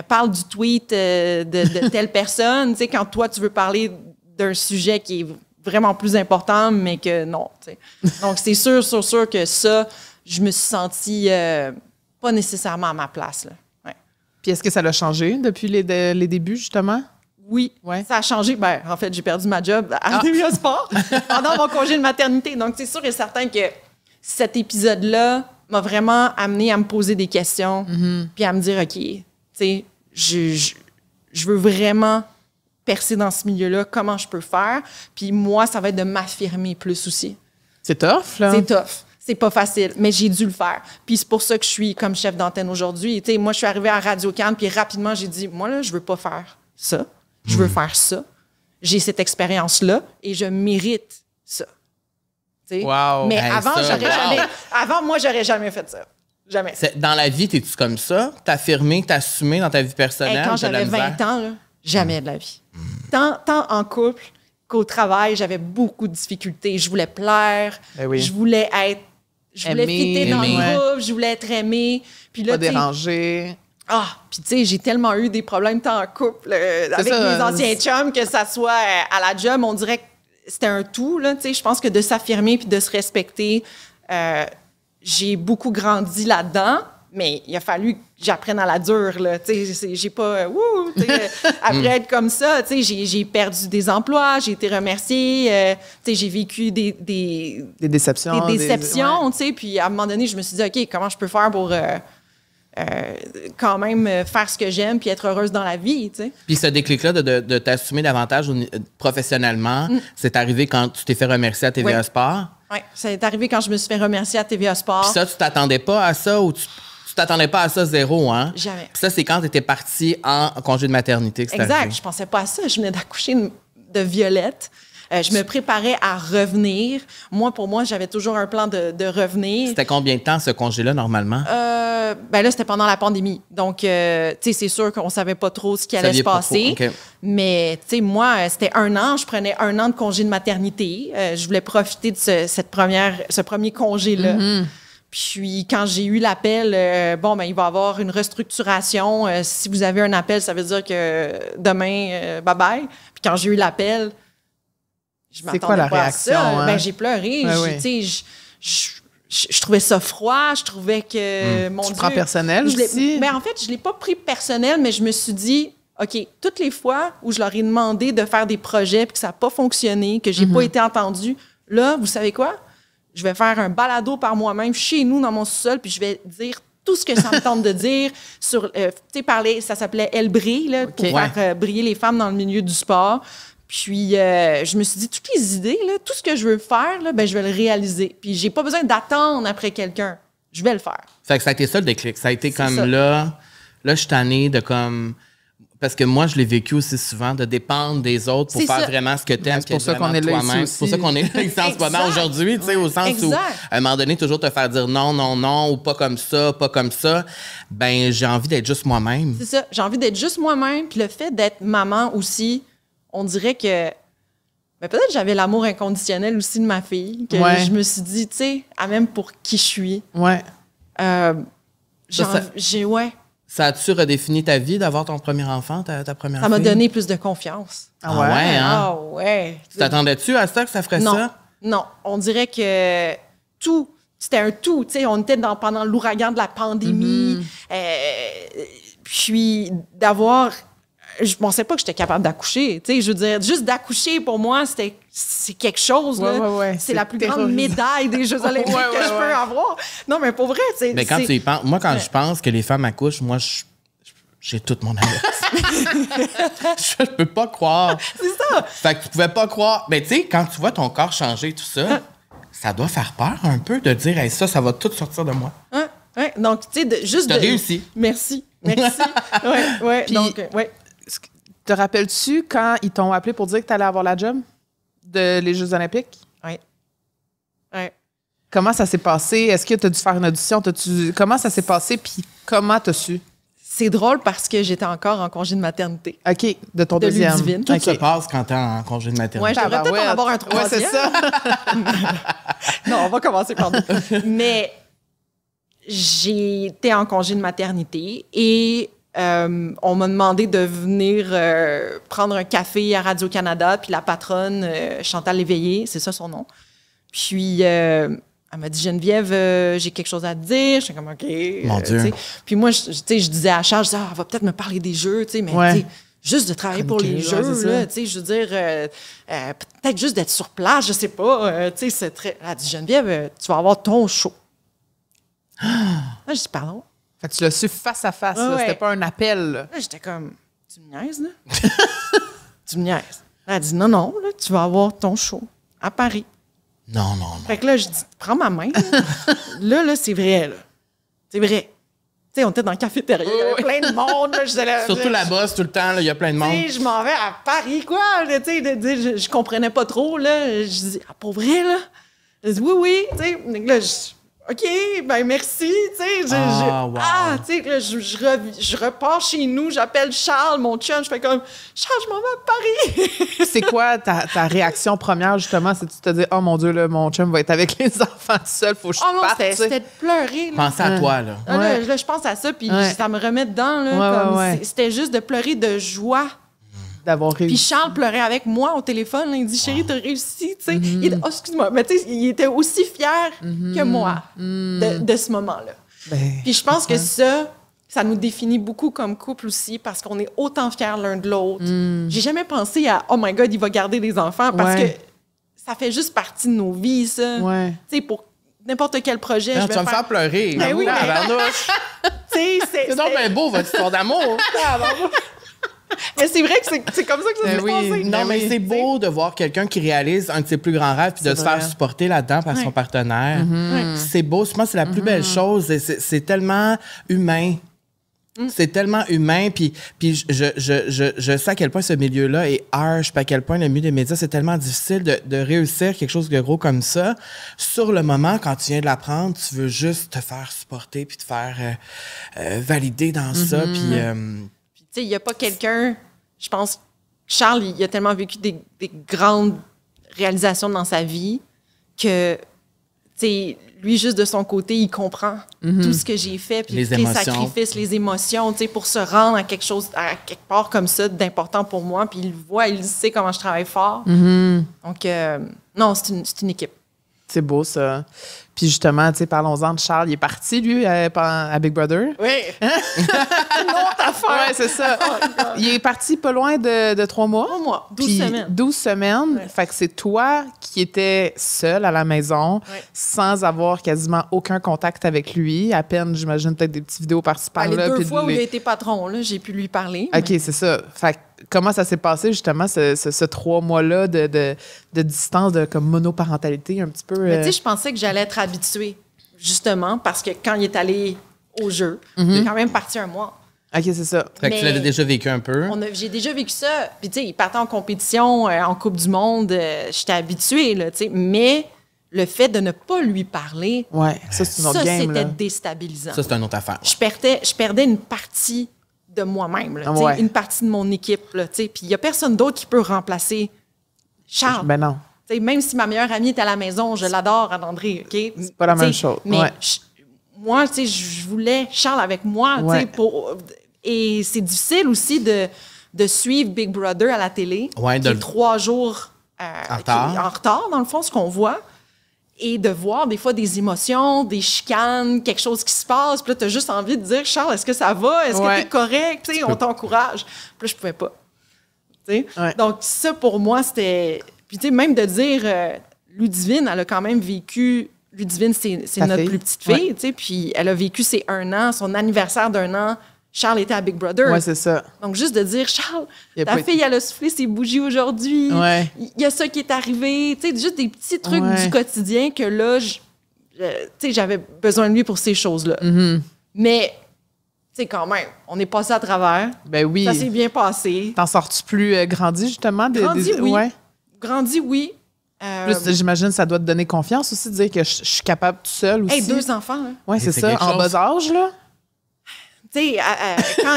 parle du tweet de telle personne, tu sais, quand toi, tu veux parler d'un sujet qui est vraiment plus important, mais que non, tu sais. Donc, c'est sûr que ça, je me suis sentie pas nécessairement à ma place, là. Ouais. Puis est-ce que ça l'a changé depuis les débuts, justement? Oui, ça a changé. Ben, en fait, j'ai perdu ma job à TVA Sport pendant mon congé de maternité. Donc, c'est sûr et certain que cet épisode-là m'a vraiment amené à me poser des questions puis à me dire, OK, tu sais, je veux vraiment percer dans ce milieu-là. Comment je peux faire? Puis moi, ça va être de m'affirmer plus aussi. C'est tough, là? C'est tough. C'est pas facile, mais j'ai dû le faire. Puis c'est pour ça que je suis comme chef d'antenne aujourd'hui. Tu sais, moi, je suis arrivée à Radio-Can, puis rapidement, j'ai dit, moi, là, je veux pas faire ça. Je veux faire ça. J'ai cette expérience-là et je mérite ça. T'sais? Wow. Mais avant, moi, j'aurais jamais fait ça. Jamais. Dans la vie, t'es-tu comme ça? T'affirmer, t'assumer dans ta vie personnelle? Quand j'avais 20 ans, là, jamais de la vie. Tant en couple qu'au travail, j'avais beaucoup de difficultés. Je voulais plaire. Ben oui. Je voulais fitter dans le groupe. Je voulais être aimée. Puis là, pas déranger. Puis tu sais, j'ai tellement eu des problèmes tant en couple avec mes anciens chums, que ça soit à la job, on dirait que c'était un tout, là, tu sais. Je pense que de s'affirmer puis de se respecter, j'ai beaucoup grandi là-dedans, mais il a fallu que j'apprenne à la dure, là, tu sais. J'ai pas, après être comme ça, tu sais, j'ai perdu des emplois, j'ai été remerciée, tu sais, j'ai vécu des déceptions. Des déceptions, tu sais, puis à un moment donné, je me suis dit, OK, comment je peux faire pour... quand même faire ce que j'aime puis être heureuse dans la vie, tu sais. Puis ce déclic-là de t'assumer davantage professionnellement, c'est arrivé quand tu t'es fait remercier à TVA Sport? Oui, c'est arrivé quand je me suis fait remercier à TVA Sport. Puis ça, tu t'attendais pas à ça ou tu t'attendais pas à ça zéro, hein? Jamais. Puis ça, c'est quand tu étais partie en congé de maternité que c'est exact, arrivé. Je pensais pas à ça. Je venais d'accoucher de Violette. Je me préparais à revenir. Pour moi, j'avais toujours un plan de revenir. C'était combien de temps, ce congé-là, normalement? Ben là, c'était pendant la pandémie. Donc, tu sais, c'est sûr qu'on savait pas trop ce qui allait se passer. Okay. Mais, tu sais, moi, c'était 1 an. Je prenais 1 an de congé de maternité. Je voulais profiter de ce premier congé-là. Puis, quand j'ai eu l'appel, il va y avoir une restructuration. Si vous avez un appel, ça veut dire que demain, bye-bye. Puis, quand j'ai eu l'appel... Je m'attendais pas à ça. Hein? Ben, j'ai pleuré. Je trouvais ça froid. Je trouvais que, mon Dieu... Tu prends personnel aussi? Ben, en fait, je l'ai pas pris personnel, mais je me suis dit, OK, toutes les fois où je leur ai demandé de faire des projets puis que ça n'a pas fonctionné, que j'ai pas été entendue, là, vous savez quoi? Je vais faire un balado par moi-même chez nous, dans mon sous-sol, puis je vais dire tout ce que ça me tente de dire sur... tu sais, parler, ça s'appelait « Elle brille », là, pour faire briller les femmes dans le milieu du sport. Puis, je me suis dit, toutes les idées, là, tout ce que je veux faire, là, ben, je vais le réaliser. Puis, j'ai pas besoin d'attendre après quelqu'un. Je vais le faire. Fait que ça a été ça le déclic. Ça a été comme ça. Là, je suis tannée de comme... Parce que moi, je l'ai vécu aussi souvent, de dépendre des autres pour faire vraiment ce que tu aimes. C'est pour ça qu'on est là ici. C'est pour ça qu'on est là ici en ce moment aujourd'hui, tu sais, au sens où, à un moment donné, toujours te faire dire non, non, non, ou pas comme ça, pas comme ça. Ben, j'ai envie d'être juste moi-même. C'est ça. J'ai envie d'être juste moi-même. Puis le fait d'être maman aussi, on dirait que. Mais peut-être que j'avais l'amour inconditionnel aussi de ma fille. Que je me suis dit, tu sais, même pour qui je suis. Ouais. Ça a-tu redéfini ta vie d'avoir ton premier enfant, ta première fille? Ça m'a donné plus de confiance. Ah ouais, hein? Ah ouais. Tu t'attendais-tu à ça, que ça ferait ça? Non. On dirait que tout, c'était un tout. Tu sais, on était pendant l'ouragan de la pandémie. Puis d'avoir... Je pensais pas que j'étais capable d'accoucher. Tu sais, je veux dire, juste d'accoucher, pour moi, c'est quelque chose. Là. C'est la plus grande médaille des Jeux olympiques que je peux avoir. Non, mais pour vrai, c'est... Mais quand tu y penses... Moi, quand je pense que les femmes accouchent, moi, j'ai toute mon avertissement. Je peux pas croire. C'est ça. Fait que tu pouvais pas croire... Mais tu sais, quand tu vois ton corps changer, tout ça, ça doit faire peur un peu de dire hey, ça va tout sortir de moi. Ouais. Donc, tu sais, juste... T'as réussi. Merci. Ouais. Puis, donc, ouais. Te rappelles-tu quand ils t'ont appelé pour dire que tu allais avoir la job les Jeux olympiques? Oui. Comment ça s'est passé? Est-ce que tu as dû faire une audition? Comment ça s'est passé? Puis comment tu as su? C'est drôle parce que j'étais encore en congé de maternité. OK, de ton deuxième. Ludivine. Tout se passe quand tu es en congé de maternité. Oui, je devrais peut-être en avoir un troisième. Ouais, c'est ça. Non, on va commencer par deux. Mais j'étais en congé de maternité et... on m'a demandé de venir prendre un café à Radio-Canada, puis la patronne, Chantal Léveillé, c'est ça son nom. Puis, elle m'a dit, Geneviève, j'ai quelque chose à te dire. J'étais comme, OK. Mon Dieu. Puis moi, je disais à Charles, elle va peut-être me parler des Jeux, mais juste de travailler pour les Jeux, là, je veux dire, peut-être juste d'être sur place, je sais pas. C'est très... Elle a dit, Geneviève, tu vas avoir ton show. Là, je dis, pardon? Fait que tu l'as su face à face, là. C'était pas un appel. Là, j'étais comme, tu me niaises, là? Tu me niaises. Elle a dit, non, là, tu vas avoir ton show à Paris. Non. Fait que là, je dis, prends ma main. Là, c'est vrai, là. C'est vrai. Tu sais, on était dans le cafétéria, il y avait plein de monde. Là, surtout là-bas, tout le temps, il y a plein de monde. Je m'en vais à Paris, quoi. Je comprenais pas trop, là. Je dis, pour vrai, là? Je dis, oui. Tu sais, là, OK, ben merci, tu sais. Je repars chez nous, j'appelle Charles, mon chum, je fais comme, Charles, je m'en vais à Paris. C'est quoi ta réaction première, justement? C'est tu te dis, oh mon Dieu, là, mon chum va être avec les enfants tout seul, faut que je parte. C'était de pleurer. Pensez à toi, là. Là, je pense à ça, puis ça me remet dedans, là. C'était juste de pleurer de joie. D'avoir réussi. Puis Charles pleurait avec moi au téléphone. Là, il dit, chérie, t'as réussi. Tu sais. Excuse-moi. Mais tu sais, il était aussi fier que moi de ce moment-là. Puis je pense que ça nous définit beaucoup comme couple aussi parce qu'on est autant fiers l'un de l'autre. J'ai jamais pensé à, oh my God, il va garder des enfants parce que ça fait juste partie de nos vies, ça. Tu sais, pour n'importe quel projet. Non, tu vas me faire pleurer. Ben oui, c'est donc bien beau, votre histoire d'amour. Mais c'est vrai que c'est comme ça que ça se passe. Non, mais c'est beau de voir quelqu'un qui réalise un de ses plus grands rêves puis de se faire supporter là-dedans par son partenaire. C'est beau. Je pense que c'est la plus belle chose. C'est tellement humain. C'est tellement humain. Puis je sais à quel point ce milieu-là est harsh, puis à quel point le milieu des médias, c'est tellement difficile de réussir quelque chose de gros comme ça. Sur le moment, quand tu viens de l'apprendre, tu veux juste te faire supporter puis te faire valider dans ça. Puis... il n'y a pas quelqu'un, je pense, Charles, il a tellement vécu des grandes réalisations dans sa vie que, lui, juste de son côté, il comprend tout ce que j'ai fait, puis les sacrifices, les émotions, pour se rendre à quelque chose, à quelque part comme ça, d'important pour moi, puis il le voit, il sait comment je travaille fort. Donc, non, c'est une équipe. C'est beau, ça. Puis justement, parlons-en de Charles. Il est parti, lui, à Big Brother. Oui. Non, ta affaire. Oui, c'est ça. Il est parti pas loin de 3 mois. 3 mois, 12 semaines. 12 semaines. Ouais. Fait que c'est toi qui étais seule à la maison, sans avoir quasiment aucun contact avec lui. À peine, j'imagine, peut-être des petites vidéos par-ci par-là. Les 2 fois où il a été patron, là, j'ai pu lui parler. OK, c'est ça. Fait que comment ça s'est passé, justement, ce 3 mois-là de distance, de comme monoparentalité, un petit peu? Mais tu sais, je pensais que j'allais être habituée, justement, parce que quand il est allé au jeu, il est quand même parti 1 mois. OK, c'est ça. Fait que tu l'avais déjà vécu un peu. J'ai déjà vécu ça. Puis, tu sais, il partait en compétition, en Coupe du Monde. J'étais habituée, là, tu sais. Mais le fait de ne pas lui parler, ça, c'est une autre game, c'était là. déstabilisant. Ça, c'est une autre affaire. Je perdais une partie de moi-même, là, tu sais, une partie de mon équipe, là, tu sais. Puis, il n'y a personne d'autre qui peut remplacer Charles. Ben non. Tu sais, même si ma meilleure amie est à la maison, je l'adore, Anne-André, OK? C'est pas la même chose. Mais moi, tu sais, je voulais Charles avec moi, tu sais, et c'est difficile aussi de suivre Big Brother à la télé, qui est 3 jours en retard, dans le fond, ce qu'on voit, et de voir des fois des émotions, des chicanes, quelque chose qui se passe, puis là, t'as juste envie de dire, Charles, est-ce que ça va? Est-ce que t'es correct? Tu sais, on t'encourage. Puis là, je pouvais pas. Tu sais? Donc, ça, pour moi, c'était... Puis, tu sais, même de dire, Ludivine, elle a quand même vécu... Ludivine, c'est notre plus petite fille, tu sais, puis elle a vécu ses 1 an, son anniversaire d'1 an. Charles était à Big Brother. Oui, c'est ça. Donc, juste de dire, Charles, ta fille, elle a soufflé ses bougies aujourd'hui. Il y a ça qui est arrivé. Tu sais, juste des petits trucs du quotidien que là, tu sais, j'avais besoin de lui pour ces choses-là. Mm-hmm. Mais, tu sais, quand même, on est passé à travers. Ben oui. Ça s'est bien passé. T'en sors-tu plus grandi, justement? Grandi, oui. Ouais. Grandi, oui. Plus, j'imagine, ça doit te donner confiance aussi de dire que je suis capable tout seul aussi. 2 enfants. Hein. Oui, c'est ça. En bas âge, là. Tu sais,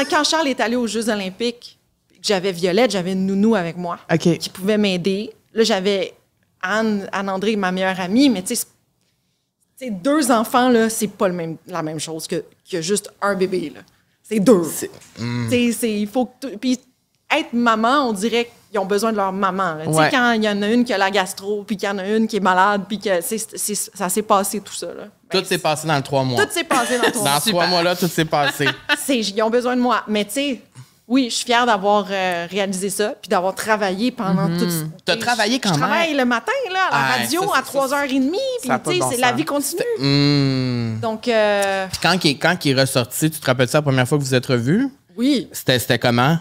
quand Charles est allé aux Jeux olympiques, j'avais Violette, j'avais une nounou avec moi qui pouvait m'aider. Là, j'avais Anne-André, ma meilleure amie, mais tu sais, 2 enfants, là, c'est pas la même chose que juste un bébé, là. C'est 2. Tu sais, il faut que... Puis être maman, on dirait qu'ils ont besoin de leur maman. Tu sais, quand il y en a une qui a la gastro, puis qu'il y en a une qui est malade, puis que ça s'est passé tout ça, là. Tout s'est passé dans le 3 mois. Tout s'est passé dans le 3 mois. Dans ce 3 mois-là, tout s'est passé. Ils ont besoin de moi. Mais tu sais, oui, je suis fière d'avoir réalisé ça, puis d'avoir travaillé pendant tout ce... T'as travaillé quand même. Je travaille le matin, là, à la radio, à 3h30, puis tu sais, la vie continue. Donc... Puis quand il est ressorti, tu te rappelles ça la première fois que vous êtes revus? Oui. C'était comment?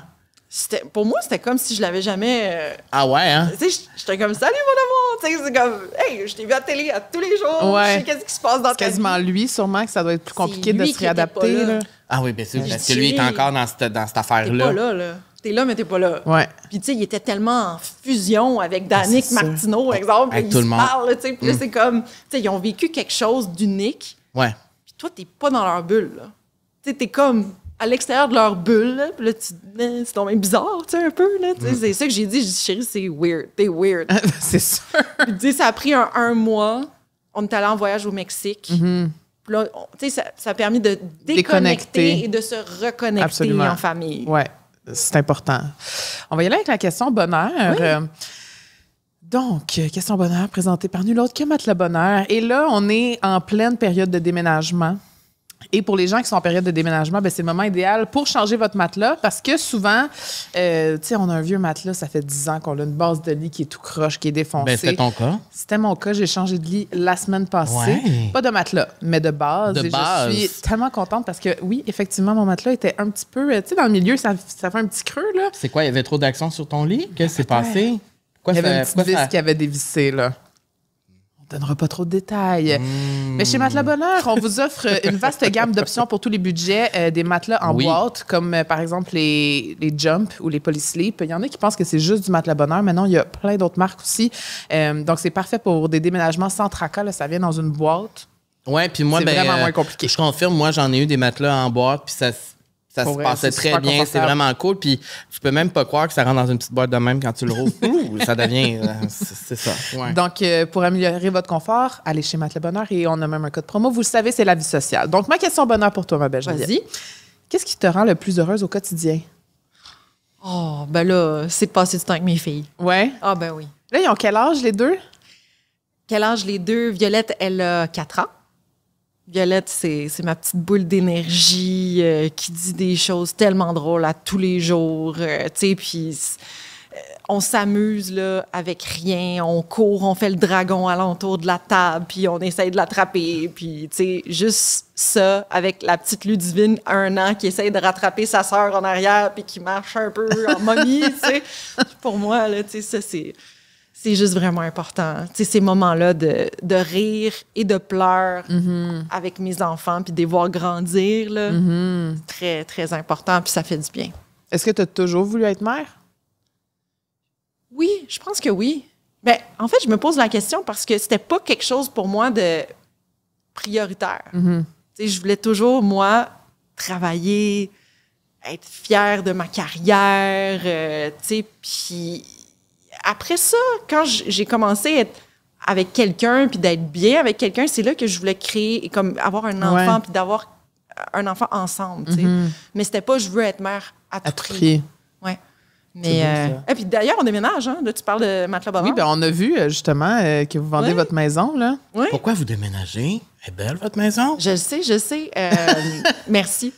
Pour moi, c'était comme si je l'avais jamais... Ah ouais, hein? Tu sais, j'étais comme « Salut, mon amour! » Tu sais, c'est comme « Hey, je t'ai vu à la télé tous les jours. Je sais qu'est-ce qui se passe dans ta vie. » Quasiment lui, sûrement que ça doit être plus compliqué de se réadapter. Là. Ah oui, bien sûr, parce que lui, il est encore dans cette affaire-là. T'es pas là. T'es là, mais t'es pas là. Ouais. Puis, tu sais, il était tellement en fusion avec Danick Martineau, par exemple. Avec ils tout le se monde. parlent, tu sais. Puis là, c'est comme... Tu sais, ils ont vécu quelque chose d'unique. Ouais. Puis toi, t'es pas dans leur bulle, là. Tu sais, t'es comme... à l'extérieur de leur bulle, là, puis là, c'est donc même bizarre, tu sais, un peu, là. C'est ça que j'ai dit. J'ai dit, chérie, c'est weird. T'es weird. C'est sûr. Puis, tu sais, ça a pris un mois. On est allé en voyage au Mexique. Puis là, tu sais, ça a permis de déconnecter et de se reconnecter en famille. Oui, c'est important. On va y aller avec la question bonheur. Oui. Donc, question bonheur présentée par nul autre que Matelas Bonheur. Et là, on est en pleine période de déménagement. Et pour les gens qui sont en période de déménagement, ben c'est le moment idéal pour changer votre matelas parce que souvent, tu sais, on a un vieux matelas, ça fait 10 ans qu'on a une base de lit qui est tout croche, qui est défoncée. Ben, c'était ton cas? C'était mon cas. J'ai changé de lit la semaine passée. Ouais. Pas de matelas, mais de base. De base. Je suis tellement contente parce que, oui, effectivement, mon matelas était un petit peu... Tu sais, dans le milieu, ça fait un petit creux, là. C'est quoi? Il y avait trop d'action sur ton lit? Qu'est-ce qui s'est passé? Il y avait une petite vis qui avait dévissé, là. On ne donnera pas trop de détails. Mais chez Matelas Bonheur, on vous offre une vaste gamme d'options pour tous les budgets. Des matelas en boîte, comme par exemple les Jump ou les Polysleep. Il y en a qui pensent que c'est juste du Matelas Bonheur, mais non, il y a plein d'autres marques aussi. Donc, c'est parfait pour des déménagements sans tracas. Là, ça vient dans une boîte. Oui, puis moi, c'est vraiment moins compliqué. Je confirme, moi, j'en ai eu des matelas en boîte, puis ça se passait très bien. C'est vraiment cool. Puis tu peux même pas croire que ça rentre dans une petite boîte de même quand tu le rouvres. Ça devient... c'est ça. Ouais. Donc, pour améliorer votre confort, allez chez Matelas Bonheur et on a même un code promo. Vous le savez, c'est la vie sociale. Donc, ma question bonheur pour toi, ma belle Geneviève. Vas-y. Qu'est-ce qui te rend le plus heureuse au quotidien? Oh, ben là, c'est de passer du temps avec mes filles. Ouais? Ah, ben oui. Là, ils ont quel âge, les deux? Quel âge les deux? Violette, elle a 4 ans. Violette, c'est ma petite boule d'énergie qui dit des choses tellement drôles à tous les jours. Tu sais, puis on s'amuse là, avec rien. On court, on fait le dragon alentour de la table, puis on essaye de l'attraper. Puis, tu sais, juste ça, avec la petite Ludivine, 1 an, qui essaye de rattraper sa sœur en arrière, puis qui marche un peu en momie, tu sais. Pour moi, là, tu sais, ça, c'est juste vraiment important. Tu sais, ces moments-là de rire et de pleurs avec mes enfants, puis de les voir grandir, là, c'est très, très important, puis ça fait du bien. Est-ce que tu as toujours voulu être mère? Oui, je pense que oui. Ben, en fait, je me pose la question parce que c'était pas quelque chose pour moi de prioritaire. Tu sais, je voulais toujours, moi, travailler, être fière de ma carrière, tu sais, puis après ça, quand j'ai commencé à être avec quelqu'un puis d'être bien avec quelqu'un, c'est là que je voulais créer et comme avoir un enfant puis d'avoir un enfant ensemble, tu sais. Mais c'était pas je veux être mère à tout prix. Ouais. Mais et puis d'ailleurs on déménage, hein. Là tu parles de Matelas Bovard. Oui, ben on a vu justement que vous vendez votre maison là. Oui. Pourquoi vous déménagez? Elle est belle votre maison? Je le sais. Merci.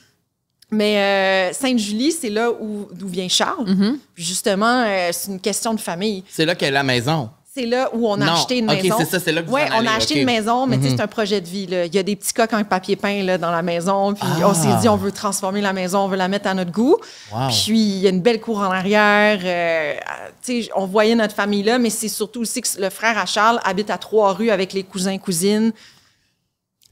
Mais Sainte-Julie, c'est là d'où vient Charles. Puis justement, c'est une question de famille. C'est là qu'elle est la maison. C'est là où on a acheté une maison. OK, c'est ça, c'est là que vous Oui, en allez. on a acheté une maison, mais tu sais, c'est un projet de vie. Là. Il y a des petits coques en papier peint là, dans la maison. Puis on s'est dit, on veut transformer la maison, on veut la mettre à notre goût. Wow. Puis il y a une belle cour en arrière. Tu sais, on voyait notre famille là, mais c'est surtout aussi que le frère à Charles habite à 3 rues avec les cousins, cousines.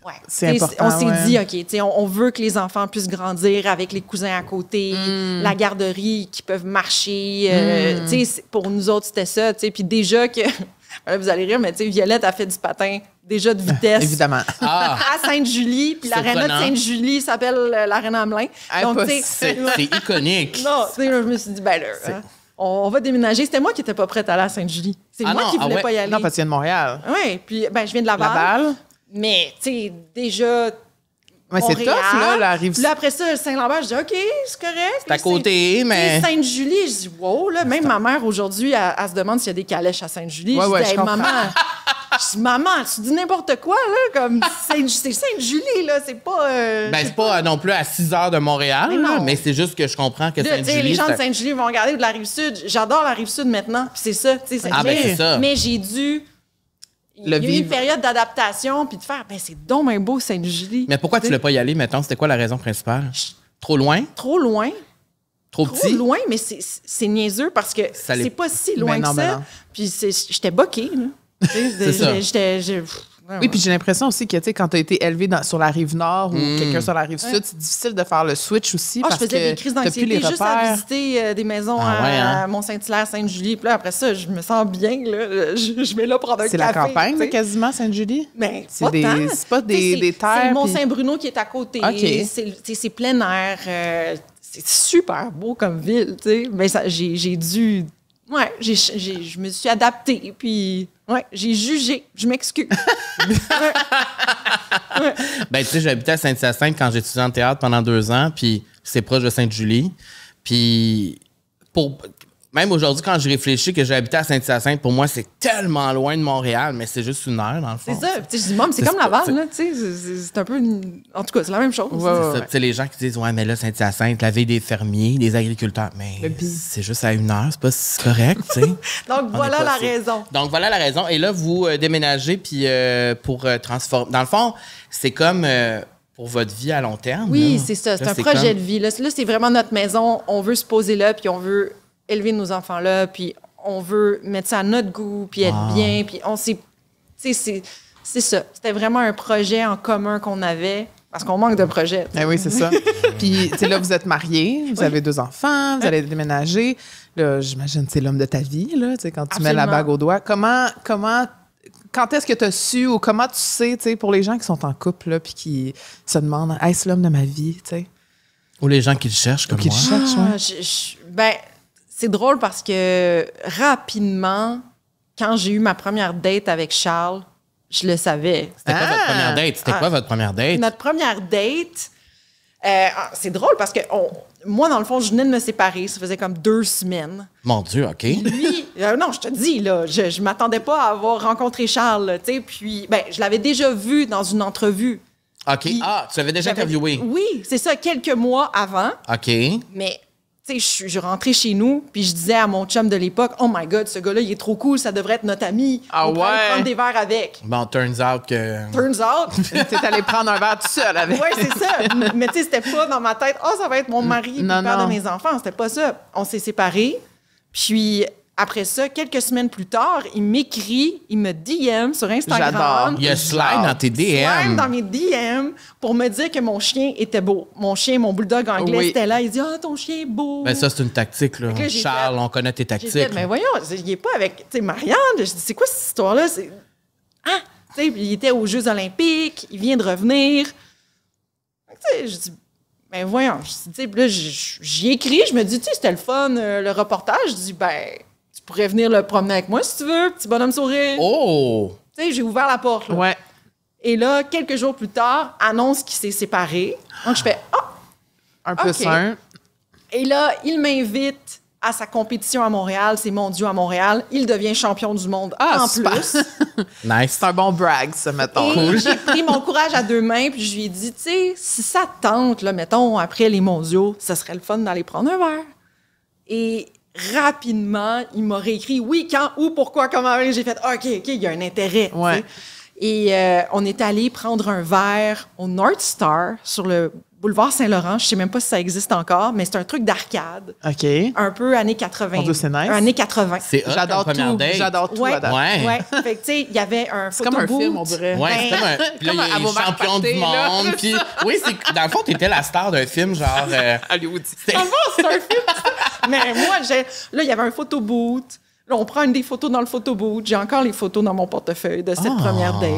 Ouais. C'est important, on s'est dit, OK, on veut que les enfants puissent grandir avec les cousins à côté, la garderie, qui peuvent marcher. Pour nous autres, c'était ça. Puis déjà que, vous allez rire, mais Violette a fait du patin déjà de vitesse. Évidemment. À Sainte-Julie. Puis l'aréna de Sainte-Julie s'appelle l'aréna Hamelin. Donc, c'est iconique. Non, je me suis dit, ben là, on va déménager. C'était moi qui n'étais pas prête à aller à Sainte-Julie. C'est moi qui ne voulais pas y aller. Non, parce que tu viens de Montréal. Oui, puis je viens de Laval. Mais, tu sais, déjà. Mais c'est tough, là, la rive. Puis là, après ça, Saint-Lambert, je dis, OK, c'est correct. C'est à côté, mais. Sainte-Julie, je dis, wow, là. Même ma mère, aujourd'hui, elle se demande s'il y a des calèches à Sainte-Julie. Ouais, je dis, maman. Je dis, maman, tu dis n'importe quoi, là. Comme, c'est Sainte-Julie, là. C'est pas. C'est pas non plus à 6 heures de Montréal, mais c'est juste que je comprends que Sainte-Julie. Les gens de Sainte-Julie vont regarder de la Rive-Sud. J'adore la Rive-Sud maintenant. Puis c'est ça, tu sais. c'est ça. Mais j'ai dû. Il y a eu une période d'adaptation, puis de faire, c'est donc bien beau, Sainte-Julie. Mais pourquoi tu ne l'as pas y aller, mettons? C'était quoi la raison principale? Trop loin? Trop loin. Trop petit? Trop loin, mais c'est niaiseux parce que c'est pas si loin que ça. Puis j'étais boquée, là. C'est ça. Oui, puis j'ai l'impression aussi que, tu sais, quand tu as été élevé sur la rive nord ou quelqu'un sur la rive sud, c'est difficile de faire le switch aussi parce que je faisais des crises d'anxiété juste à visiter des maisons à Mont-Saint-Hilaire, Sainte-Julie. Puis là, après ça, je me sens bien, là. Je vais là prendre un café. C'est la campagne, quasiment, Sainte-Julie? Mais c'est pas des terres. C'est Mont-Saint-Bruno qui est à côté. Okay. C'est plein air. C'est super beau comme ville, tu sais. Mais j'ai dû... Ouais, je me suis adaptée, puis j'ai jugé. Je m'excuse. Ben, tu sais, j'habitais à Saint-Hyacinthe quand j'étudiais en théâtre pendant 2 ans, puis c'est proche de Sainte-Julie. Puis, même aujourd'hui, quand je réfléchis que j'ai habité à Saint-Hyacinthe, pour moi, c'est tellement loin de Montréal, mais c'est juste 1 heure, dans le fond. C'est ça. Je dis, c'est comme Laval, là. C'est un peu... En tout cas, c'est la même chose. C'est ça. Tu sais, les gens qui disent, ouais, mais là, Saint-Hyacinthe, la ville des fermiers, des agriculteurs. Mais c'est juste à 1 heure, c'est pas si correct, tu sais. Donc, voilà la raison. Donc, voilà la raison. Et là, vous déménagez, puis pour transformer... Dans le fond, c'est comme... pour votre vie à long terme. Oui, c'est ça. C'est un projet de vie. Là, c'est vraiment notre maison. On veut se poser là, puis on veut élever nos enfants là, puis on veut mettre ça à notre goût, puis être bien, puis on s'est... Tu sais, c'est ça. C'était vraiment un projet en commun qu'on avait, parce qu'on manque de projets. Oui, c'est ça. Puis, tu sais, là, vous êtes mariés, vous avez 2 enfants, vous allez déménager. Là, j'imagine que c'est l'homme de ta vie, là, tu sais, quand tu mets la bague au doigt. Quand est-ce que tu as su ou comment tu sais, tu sais, pour les gens qui sont en couple, là, puis qui se demandent, est-ce l'homme de ma vie, tu sais? Ou les gens qui le cherchent comme moi. Ben, c'est drôle parce que rapidement, quand j'ai eu ma première date avec Charles, je le savais. C'était quoi votre première date? C'était quoi votre première date? Notre première date, c'est drôle parce que moi, dans le fond, je venais de me séparer. Ça faisait comme 2 semaines. Mon Dieu, OK. Lui, non, je te dis, là, je m'attendais pas à avoir rencontré Charles, tu sais. Puis, je l'avais déjà vu dans une entrevue. OK. Puis, tu l'avais déjà interviewé? Oui, c'est ça, quelques mois avant. OK. Mais... Tu sais, je rentrais chez nous, puis je disais à mon chum de l'époque, « Oh my God, ce gars-là, il est trop cool, ça devrait être notre ami. On pourrait prendre des verres avec. » Bon, turns out que... Turns out. T'es allé prendre un verre tout seul avec. Oui, c'est ça. Mais tu sais, c'était pas dans ma tête, « Oh, ça va être mon mari, le père de mes enfants. » C'était pas ça. On s'est séparés. Puis après ça, quelques semaines plus tard, il m'écrit, il me DM sur Instagram. J'adore. Il y a slime dans tes DM. Slime dans mes DM pour me dire que mon chien était beau. Mon bulldog anglais, était là. Il dit « Ah, ton chien est beau. » Ben ça, c'est une tactique, là. Charles, on connaît tes tactiques. J'ai fait, mais voyons, il n'est pas avec, tu sais, Marianne. Je dis, c'est quoi cette histoire-là? Ah! Tu sais, il était aux Jeux olympiques, il vient de revenir. Tu sais, je dis, ben voyons. Tu sais, là, j'y écris, je me dis, tu sais, c'était le fun, le reportage. Je dis, ben, tu pourrais venir le promener avec moi si tu veux, petit bonhomme sourire. Oh! Tu sais, j'ai ouvert la porte, là. Ouais. Et là, quelques jours plus tard, annonce qu'il s'est séparé. Donc, je fais, Un plus un. Et là, il m'invite à sa compétition à Montréal, c'est mondiaux à Montréal. Il devient champion du monde en super. plus. Nice. C'est un bon brag, ça, mettons. Et j'ai pris mon courage à deux mains, puis je lui ai dit, tu sais, si ça te tente, là, mettons, après les mondiaux, ça serait le fun d'aller prendre un verre. Et rapidement, il m'a réécrit, oui, quand, où, pourquoi, comment. J'ai fait, OK, il y a un intérêt. Ouais. Et on est allé prendre un verre au North Star sur le boulevard Saint-Laurent. Je sais même pas si ça existe encore, mais c'est un truc d'arcade. OK. Un peu années 80. Mon Dieu, c'est nice. Années 80. C'est hot J'adore comme première tout. date. J'adore tout. Ouais. à date. Ouais. Fait que, tu sais, il y avait un C'est comme un film, on dirait. Ouais, c'est comme un. Puis là, Comme il y a un les Avomark champions du Party, là. monde. Puis, oui, dans le fond, t'étais la star d'un film, genre. Hollywood. C'est un film. Mais moi, là, il y avait un photo boot. Là, on prend une des photos dans le photo boot. J'ai encore les photos dans mon portefeuille de cette première date.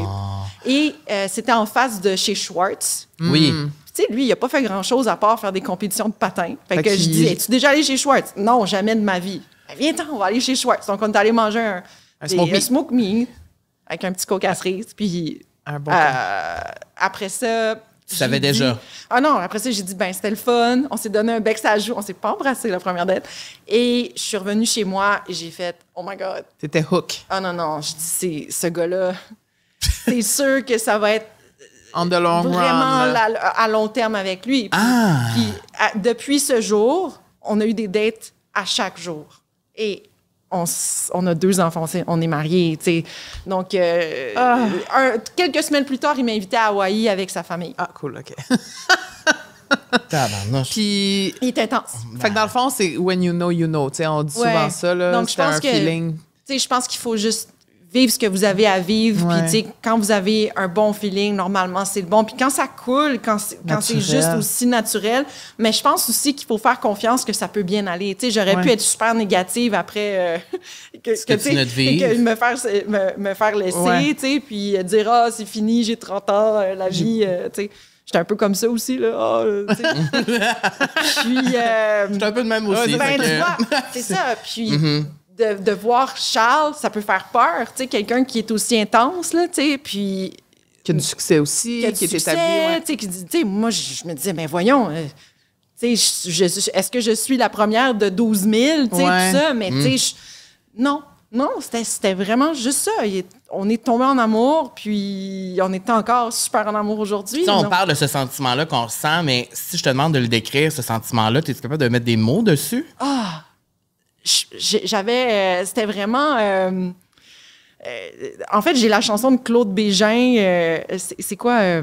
Et c'était en face de chez Schwartz. Oui. Tu sais, lui, il n'a pas fait grand-chose à part faire des compétitions de patins. Fait que je dis, es-tu déjà allé chez Schwartz? Non, jamais de ma vie. Ben, viens-t'en, on va aller chez Schwartz. Donc, on est allé manger un smoke meat avec un petit coke à cerise. Puis, Un bon après ça... Tu savais déjà. Ah non, après ça, j'ai dit, ben c'était le fun. On s'est donné un bec à joue. On s'est pas embrassé la première date. Et je suis revenue chez moi et j'ai fait, oh my God. T'étais hook. Ah non, non. Je dis, ce gars-là, c'est sûr que ça va être On the long vraiment run. à long terme avec lui. Puis, depuis ce jour, on a eu des dates à chaque jour. Et on a 2 enfants, on est mariés, tu sais. Donc, quelques semaines plus tard, il m'a invité à Hawaï avec sa famille. Ah, cool, OK. Tabarnouche. Puis, Il est intense. fait que dans le fond, c'est when you know, you know. Tu sais, on dit souvent ça, là. Donc, je pense que, feeling. tu sais, je pense qu'il faut juste vivre ce que vous avez à vivre. Ouais. Puis, tu sais, quand vous avez un bon feeling, normalement, c'est le bon. Puis, quand ça coule, quand c'est juste aussi naturel. Mais je pense aussi qu'il faut faire confiance que ça peut bien aller. Tu sais, j'aurais pu être super négative après me faire laisser, tu sais, puis dire, ah, c'est fini, j'ai 30 ans, la vie, tu sais. J'étais un peu comme ça aussi, là. Tu sais. Puis... J'étais un peu de même aussi. Ben, tu vois, c'est ça. Puis... De voir Charles, ça peut faire peur, tu sais, quelqu'un qui est aussi intense, là, tu sais, puis... Qui a du succès aussi, qui est établi. Tu sais, moi, je me disais, mais voyons, tu sais, est-ce que je suis la première de 12 000, tu sais, tout ça, mais tu sais, non, c'était vraiment juste ça. On est tombé en amour, puis on est encore super en amour aujourd'hui. On parle de ce sentiment-là qu'on ressent, mais si je te demande de le décrire, ce sentiment-là, es-tu capable de mettre des mots dessus? Ah! C'était vraiment... en fait, j'ai la chanson de Claude Bégin. C'est quoi?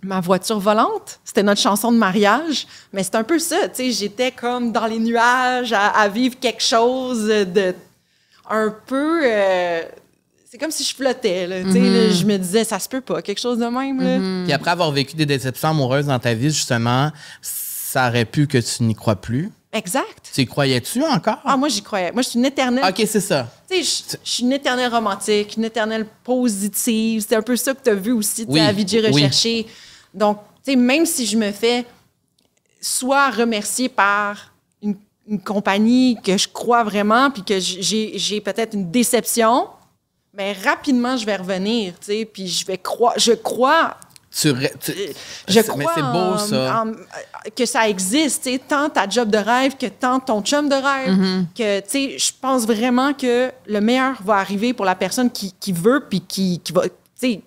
Ma voiture volante? C'était notre chanson de mariage. Mais c'est un peu ça, tu sais. J'étais comme dans les nuages à vivre quelque chose de... un peu... c'est comme si je flottais, là, tu sais. Là, je me disais, ça se peut pas, quelque chose de même, là. Puis après avoir vécu des déceptions amoureuses dans ta vie, justement, ça aurait pu que tu n'y crois plus. Exact. Tu y croyais-tu encore? Ah, moi, j'y croyais. Moi, je suis une éternelle... OK, c'est ça. Tu sais, je suis une éternelle romantique, une éternelle positive. C'est un peu ça que tu as vu aussi, à Vigie Recherché. Donc, tu sais, même si je me fais soit remercier par une compagnie que je crois vraiment, puis que j'ai peut-être une déception, mais rapidement, je vais revenir, tu sais, puis je crois... Je crois mais c'est beau, ça. Que ça existe, tu sais, tant ta job de rêve que tant ton chum de rêve, que, tu sais, je pense vraiment que le meilleur va arriver pour la personne qui veut puis qui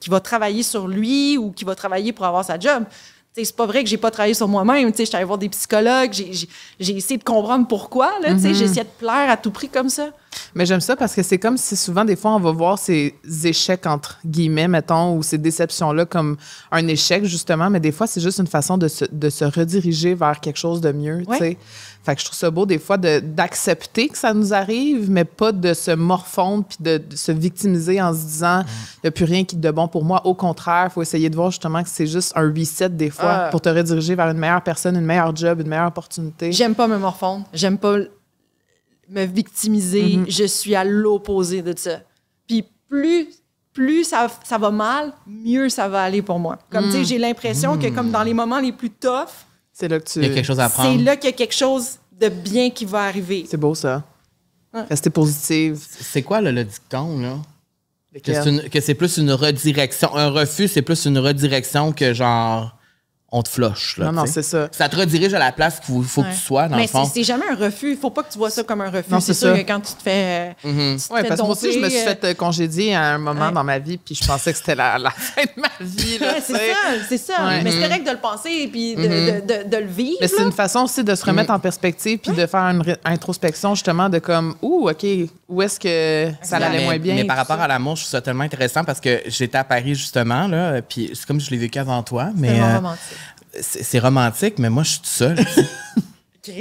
va travailler sur lui ou qui va travailler pour avoir sa job. Tu sais, c'est pas vrai que j'ai pas travaillé sur moi-même, tu sais, j'étais allée voir des psychologues, j'ai essayé de comprendre pourquoi, là, tu sais, j'ai essayé de plaire à tout prix comme ça. Mais j'aime ça parce que c'est comme si souvent, des fois, on va voir ces échecs, entre guillemets, mettons, ou ces déceptions-là comme un échec, justement, mais des fois, c'est juste une façon de se rediriger vers quelque chose de mieux, tu sais. Fait que je trouve ça beau, des fois, d'accepter que ça nous arrive, mais pas de se morfondre puis de se victimiser en se disant il n'y a plus rien qui est de bon pour moi. Au contraire, il faut essayer de voir justement que c'est juste un reset, des fois, pour te rediriger vers une meilleure personne, une meilleure job, une meilleure opportunité. J'aime pas me morfondre. J'aime pas me victimiser. Je suis à l'opposé de ça. Puis plus ça va mal, mieux ça va aller pour moi. Comme, tu sais, j'ai l'impression que comme dans les moments les plus tough, c'est là que il y a quelque chose à apprendre. C'est là qu'il y a quelque chose de bien qui va arriver. C'est beau, ça. Rester positive. C'est quoi, là, le dicton, là? Que c'est plus une redirection. Un refus, c'est plus une redirection que genre... on te flush, là. Non, c'est ça. Ça te redirige à la place qu'il faut que tu sois, dans le fond. Mais c'est jamais un refus. Il faut pas que tu vois ça comme un refus. Non, c'est sûr que quand tu te fais. Oui, parce que moi aussi, je me suis fait congédier à un moment dans ma vie, puis je pensais que c'était la fin de ma vie. C'est ça. Mais c'est correct de le penser et puis de le vivre. Mais c'est une façon aussi de se remettre en perspective puis de faire une introspection, justement, de comme, OK, où est-ce que ça allait moins bien? Mais par rapport à l'amour, je trouve ça tellement intéressant parce que j'étais à Paris, justement, là, puis c'est comme je l'ai vécu avant toi, mais... c'est romantique, mais moi, je suis tout seul.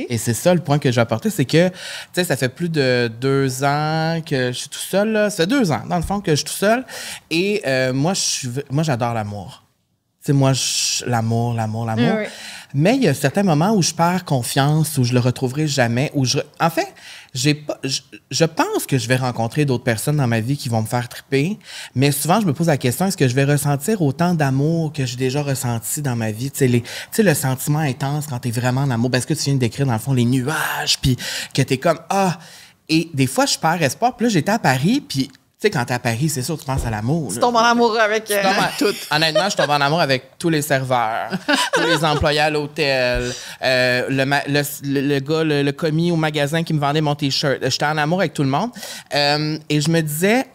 Et c'est ça le point que j'ai apporté, c'est que, tu sais, ça fait plus de 2 ans que je suis tout seul. Là. Ça fait 2 ans, dans le fond, que je suis tout seul. Et moi, j'adore l'amour. Tu sais, moi, l'amour. Oui. Mais il y a certains moments où je perds confiance, où je le retrouverai jamais. En fait, je pense que je vais rencontrer d'autres personnes dans ma vie qui vont me faire triper, mais souvent, je me pose la question, est-ce que je vais ressentir autant d'amour que j'ai déjà ressenti dans ma vie? Tu sais, le sentiment intense quand t'es vraiment en amour. Est-ce que tu viens de décrire, dans le fond, les nuages, puis que t'es comme, Et des fois, je perds espoir. Puis là, j'étais à Paris, puis... Tu sais, quand t'es à Paris, c'est sûr, tu penses à l'amour. Tu tombes en amour avec... tout. Honnêtement, je tombe en amour avec tous les serveurs, tous les employés à l'hôtel, le gars, le commis au magasin qui me vendait mon T-shirt. J'étais en amour avec tout le monde. Et je me disais,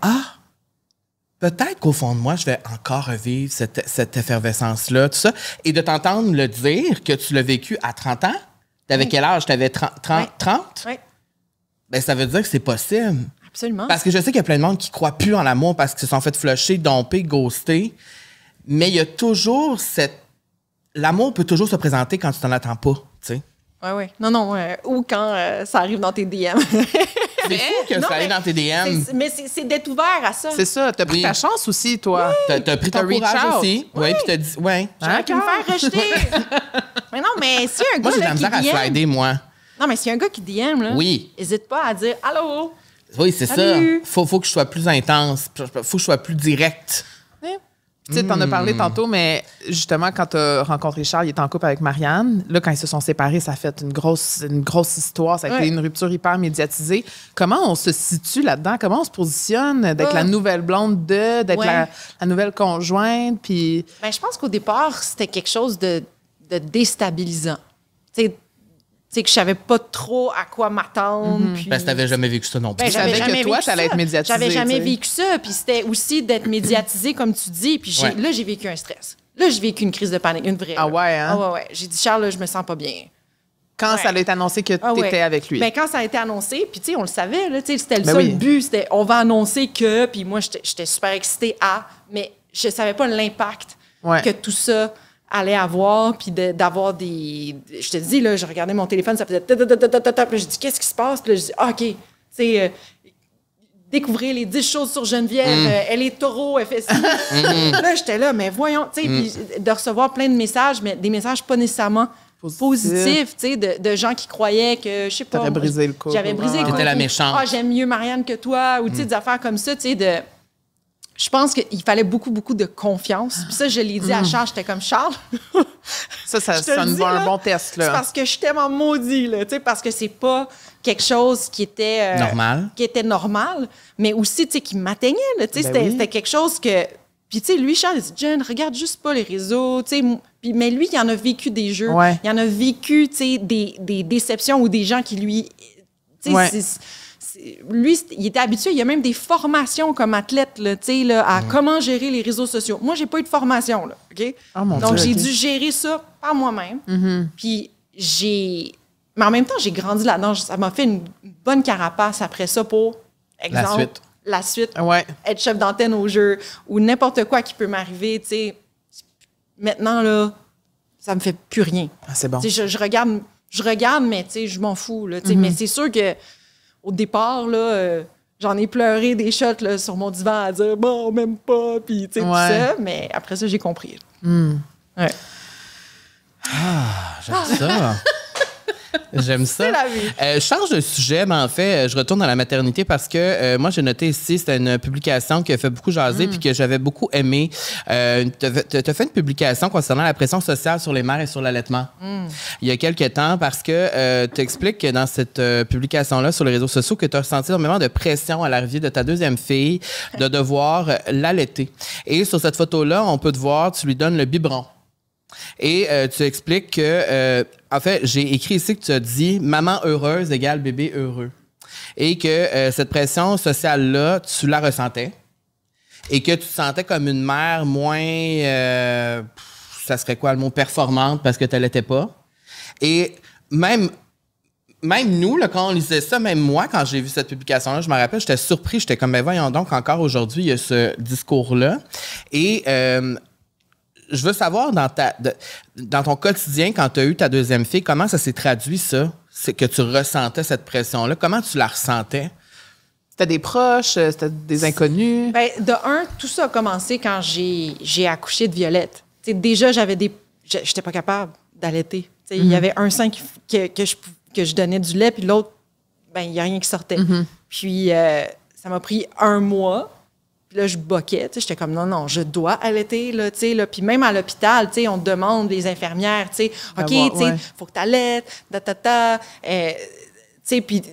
peut-être qu'au fond de moi, je vais encore revivre cette effervescence-là, tout ça. Et de t'entendre le dire que tu l'as vécu à 30 ans. T'avais quel âge? T'avais 30? Oui. Ben, ça veut dire que c'est possible. Absolument. Parce que je sais qu'il y a plein de monde qui ne croient plus en l'amour parce qu'ils se sont fait flusher, domper, ghoster. Mais il y a toujours l'amour peut toujours se présenter quand tu t'en attends pas, tu sais. Oui. Non. Ou quand ça arrive dans tes DM. C'est fou que ça arrive dans tes DM. Mais c'est d'être ouvert à ça. C'est ça. T'as pris ta chance aussi, toi. Oui. T'as pris ton courage aussi. Oui, puis t'as dit, J'aurais pu me faire rejeter. Mais non, mais si un gars moi, j'ai de la misère à slider, moi. Non, mais si un gars qui DM, là, n'hésite pas à dire « Allô? » Oui, c'est Salut. ça. Faut que je sois plus intense. Faut que je sois plus direct. Tu sais, t'en as parlé tantôt, mais justement, quand t'as rencontré Charles, il était en couple avec Marianne. Là, quand ils se sont séparés, ça a fait une grosse histoire. Ça a été une rupture hyper médiatisée. Comment on se situe là-dedans? Comment on se positionne d'être la nouvelle blonde d'être la nouvelle conjointe? Puis... Ben, je pense qu'au départ, c'était quelque chose de déstabilisant. Tu sais, que je savais pas trop à quoi m'attendre. Puis... Parce que t'avais jamais vécu ça non plus. Ben, j'avais que toi, t'allais être médiatisée. J'avais jamais vécu ça. Puis c'était aussi d'être médiatisée, comme tu dis. Puis là, j'ai vécu un stress. Là, j'ai vécu une crise de panique, une vraie. Ah ouais, hein? Ah ouais. J'ai dit, Charles, là, je me sens pas bien. Quand ça a été annoncé que t'étais avec lui? Bien, quand ça a été annoncé, puis tu sais, on le savait, là, c'était le seul but. C'était, on va annoncer que... Puis moi, j'étais super excitée mais je savais pas l'impact que tout ça... allait avoir, puis d'avoir des... Je te dis, là, je regardais mon téléphone, ça faisait... Puis je dis, qu'est-ce qui se passe? Puis là, je dis, OK, tu sais, découvrir les 10 choses sur Geneviève, elle est taureau, elle fait ci. Là, j'étais là, mais voyons, tu sais, puis de recevoir plein de messages, mais des messages pas nécessairement positifs, tu sais, de gens qui croyaient que, je sais pas... T'avais brisé le couple. J'avais brisé le couple. T'étais la méchante. J'aime mieux Marianne que toi, ou tu sais, des affaires comme ça, tu sais, de... Je pense qu'il fallait beaucoup de confiance. Puis ça, je l'ai dit à Charles. J'étais comme, Charles... ça nous va un bon test, là. C'est parce que je t'aime en maudit, là. Tu sais, parce que c'est pas quelque chose qui était... normal. Qui était normal, mais aussi, tu sais, qui m'atteignait, là. Tu sais, c'était quelque chose que... Puis, tu sais, lui, Charles, il dit, Jen, regarde juste pas les réseaux, tu sais. Mais lui, il en a vécu des jeux. Ouais. Il en a vécu, tu sais, des déceptions ou des gens qui lui... Tu sais, lui, il était habitué. Il y a même des formations comme athlète là, à comment gérer les réseaux sociaux. Moi, j'ai pas eu de formation. Là, OK? Donc, j'ai dû gérer ça par moi-même. Puis, Mais en même temps, j'ai grandi là-dedans. Ça m'a fait une bonne carapace après ça pour exemple, la suite, ouais. être chef d'antenne au jeu ou n'importe quoi qui peut m'arriver, tu sais. Maintenant, là, ça me fait plus rien. Ah, c'est bon. Je regarde, mais tu sais, je m'en fous, là, mais c'est sûr que au départ, là, j'en ai pleuré des shots là, sur mon divan à dire « Bon, même pas », puis tu sais, tout ça. Mais après ça, j'ai compris. Ouais. Ah, j'aime ça. J'aime ça. C'est la vie. Je change de sujet, mais en fait, je retourne à la maternité parce que moi, j'ai noté ici, c'était une publication qui a fait beaucoup jaser puis que j'avais beaucoup aimé. Tu as fait une publication concernant la pression sociale sur les mères et sur l'allaitement il y a quelques temps parce que tu expliques que dans cette publication-là sur les réseaux sociaux que tu as ressenti énormément de pression à l'arrivée de ta deuxième fille de devoir l'allaiter. Et sur cette photo-là, on peut te voir, tu lui donnes le biberon. Et tu expliques que, en fait, j'ai écrit ici que tu as dit « Maman heureuse égale bébé heureux ». Et que cette pression sociale-là, tu la ressentais. Et que tu te sentais comme une mère moins, ça serait quoi le mot, performante parce que tu l'allaitais pas. Et même nous, là, quand on lisait ça, même moi, quand j'ai vu cette publication-là, je me rappelle, j'étais surpris. J'étais comme « Ben voyons donc, encore aujourd'hui, il y a ce discours-là. » Et je veux savoir, dans ton quotidien, quand tu as eu ta deuxième fille, comment ça s'est traduit, ça? C'est que tu ressentais cette pression-là. Comment tu la ressentais? C'était des proches, c'était des inconnus? Ben, de un, tout ça a commencé quand j'ai accouché de Violette. T'sais, déjà, j'étais pas capable d'allaiter. Il y avait un sein que je donnais du lait, puis l'autre, ben, il n'y a rien qui sortait. Puis, ça m'a pris 1 mois. Là, je boquais, j'étais comme non, je dois allaiter, là, tu sais, là. Puis même à l'hôpital, tu sais, on demande, les infirmières, tu sais, OK, tu sais, faut que tu allaites, tu sais, puis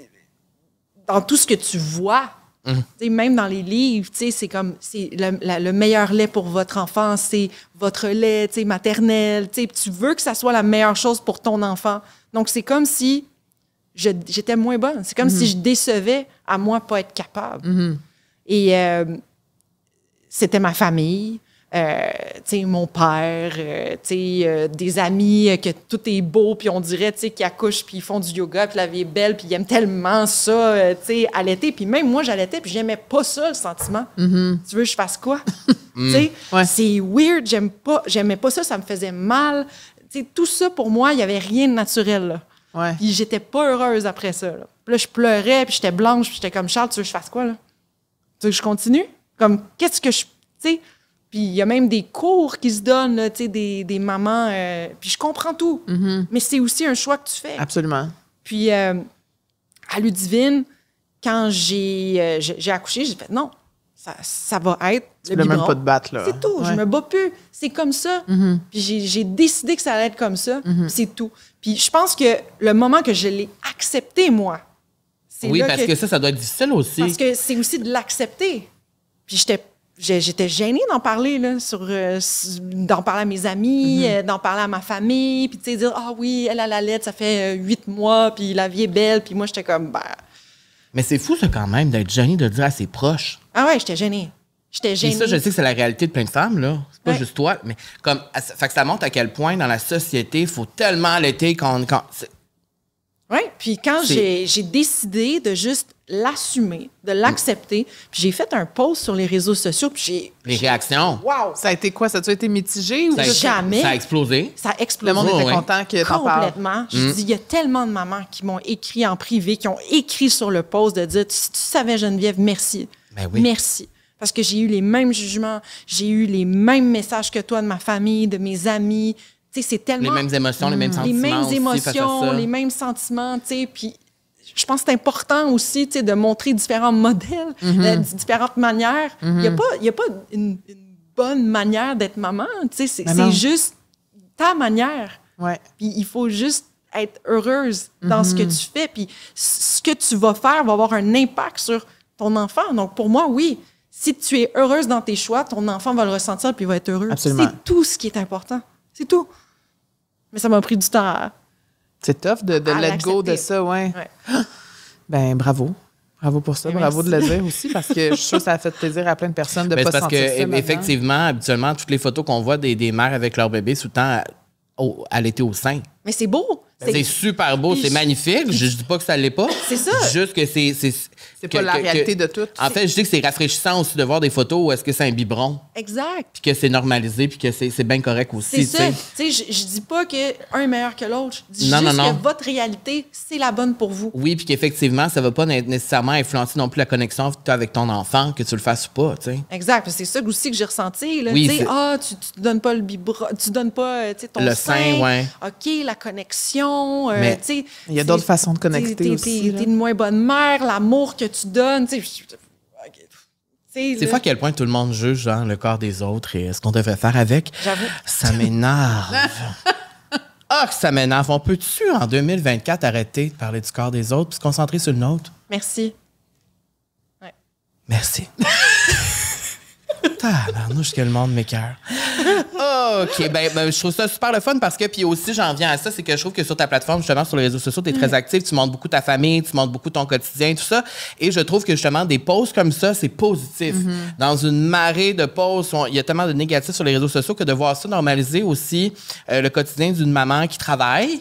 dans tout ce que tu vois, tu sais, même dans les livres, tu sais, c'est comme, c'est le meilleur lait pour votre enfant, c'est votre lait, tu sais, maternel, tu sais, tu veux que ça soit la meilleure chose pour ton enfant. Donc, c'est comme si j'étais moins bonne. C'est comme si je décevais à moi pas être capable. Et c'était ma famille, mon père, des amis, que tout est beau, puis on dirait qu'ils accouchent, puis ils font du yoga, puis la vie est belle, puis ils aiment tellement ça, allaiter. Puis même moi, j'allaitais, puis j'aimais pas ça, le sentiment. Tu veux que je fasse quoi? C'est weird, j'aimais pas ça, ça me faisait mal. Tout ça, pour moi, il y avait rien de naturel, là. Ouais. Puis j'étais pas heureuse après ça, là. Puis là, je pleurais, puis j'étais blanche, puis j'étais comme, Charles, tu veux que je fasse quoi, là? Tu veux que je continue? Comme, qu'est-ce que je... Tu sais, puis il y a même des cours qui se donnent, là, tu sais, des mamans... puis je comprends tout. Mais c'est aussi un choix que tu fais. Absolument. Puis à Ludivine, quand j'ai accouché, j'ai fait non, ça va être le biberon. Même pas te battre, là. C'est tout. Ouais. Je me bats plus. C'est comme ça. Puis j'ai décidé que ça allait être comme ça. C'est tout. Puis je pense que le moment que je l'ai accepté, moi... Oui, parce que ça doit être difficile aussi. Parce que c'est aussi de l'accepter. Puis j'étais gênée d'en parler, là, d'en parler à mes amis, d'en parler à ma famille, puis tu sais, dire « Ah oui, elle a la lettre, ça fait 8 mois, puis la vie est belle. » Puis moi, j'étais comme... Ben... Mais c'est fou, ça, quand même, d'être gênée de le dire à ses proches. Ah ouais, j'étais gênée. Et ça, je sais que c'est la réalité de plein de femmes, là. C'est pas juste toi, mais comme... Fait que ça montre à quel point, dans la société, il faut tellement allaiter quand oui, puis quand j'ai décidé de juste l'assumer, de l'accepter, puis j'ai fait un post sur les réseaux sociaux, puis j'ai... Les réactions. Wow! Ça a été quoi? Ça a-tu été mitigé? Ou jamais. Ça a explosé. Ça a explosé. Le monde était content que t'en parles. Complètement. Je dis, il y a tellement de mamans qui m'ont écrit en privé, qui ont écrit sur le post de dire, si tu savais, Geneviève, merci. Ben oui. Merci. Parce que j'ai eu les mêmes jugements, j'ai eu les mêmes messages que toi de ma famille, de mes amis. Tu sais, c'est tellement... Les mêmes émotions, les mêmes sentiments. Les mêmes aussi, émotions, les mêmes sentiments, tu sais. Puis je pense que c'est important aussi, tu sais, de montrer différents modèles, différentes manières. Il y a pas une bonne manière d'être maman, tu sais. C'est juste ta manière. Ouais. Puis il faut juste être heureuse dans ce que tu fais. Puis ce que tu vas faire va avoir un impact sur ton enfant. Donc pour moi, oui, si tu es heureuse dans tes choix, ton enfant va le ressentir puis il va être heureux. Absolument. C'est tout ce qui est important. C'est tout. Mais ça m'a pris du temps à... C'est tough de let go de ça, ouais. Ben, bravo. Bravo pour ça. Bravo de le dire aussi, parce que je suis sûre que ça a fait plaisir à plein de personnes de ne pas se sentir ça. Parce que, effectivement, habituellement, toutes les photos qu'on voit des mères avec leur bébé, tout le temps, allaiter au sein. Mais c'est beau. C'est super beau, c'est magnifique. Je dis pas que ça l'est pas. C'est ça. Je dis juste que c'est... C'est pas la réalité de tout. En fait, je dis que c'est rafraîchissant aussi de voir des photos où est-ce que c'est un biberon. Exact. Puis que c'est normalisé, puis que c'est bien correct aussi. C'est ça. Tu sais, je dis pas qu'un est meilleur que l'autre. Je dis juste que votre réalité, c'est la bonne pour vous. Oui, puis qu'effectivement, ça va pas nécessairement influencer non plus la connexion avec ton enfant, que tu le fasses ou pas, tu sais. Exact. C'est ça aussi que j'ai ressenti. Là. Oui, tu sais, tu donnes pas le biberon, tu donnes pas ton le sein. Ouais. OK, la connexion. Mais tu sais, il y a d'autres façons de connecter aussi. T'es une moins bonne mère, l'amour que tu donnes, tu sais. C'est fou à quel point tout le monde juge le corps des autres et ce qu'on devrait faire avec. J'avoue. Ça m'énerve. Ah, que ça m'énerve. On peut-tu, en 2024, arrêter de parler du corps des autres et se concentrer sur le nôtre? Merci. Ouais. Merci. Tabarnouche que le monde m'écoeure. OK, ben, je trouve ça super le fun parce que, puis aussi, j'en viens à ça, c'est que je trouve que sur ta plateforme, justement, sur les réseaux sociaux, tu es très active, tu montres beaucoup ta famille, tu montres beaucoup ton quotidien, tout ça. Et je trouve que, justement, des posts comme ça, c'est positif. Dans une marée de posts, il y a tellement de négatifs sur les réseaux sociaux que de voir ça normaliser aussi le quotidien d'une maman qui travaille,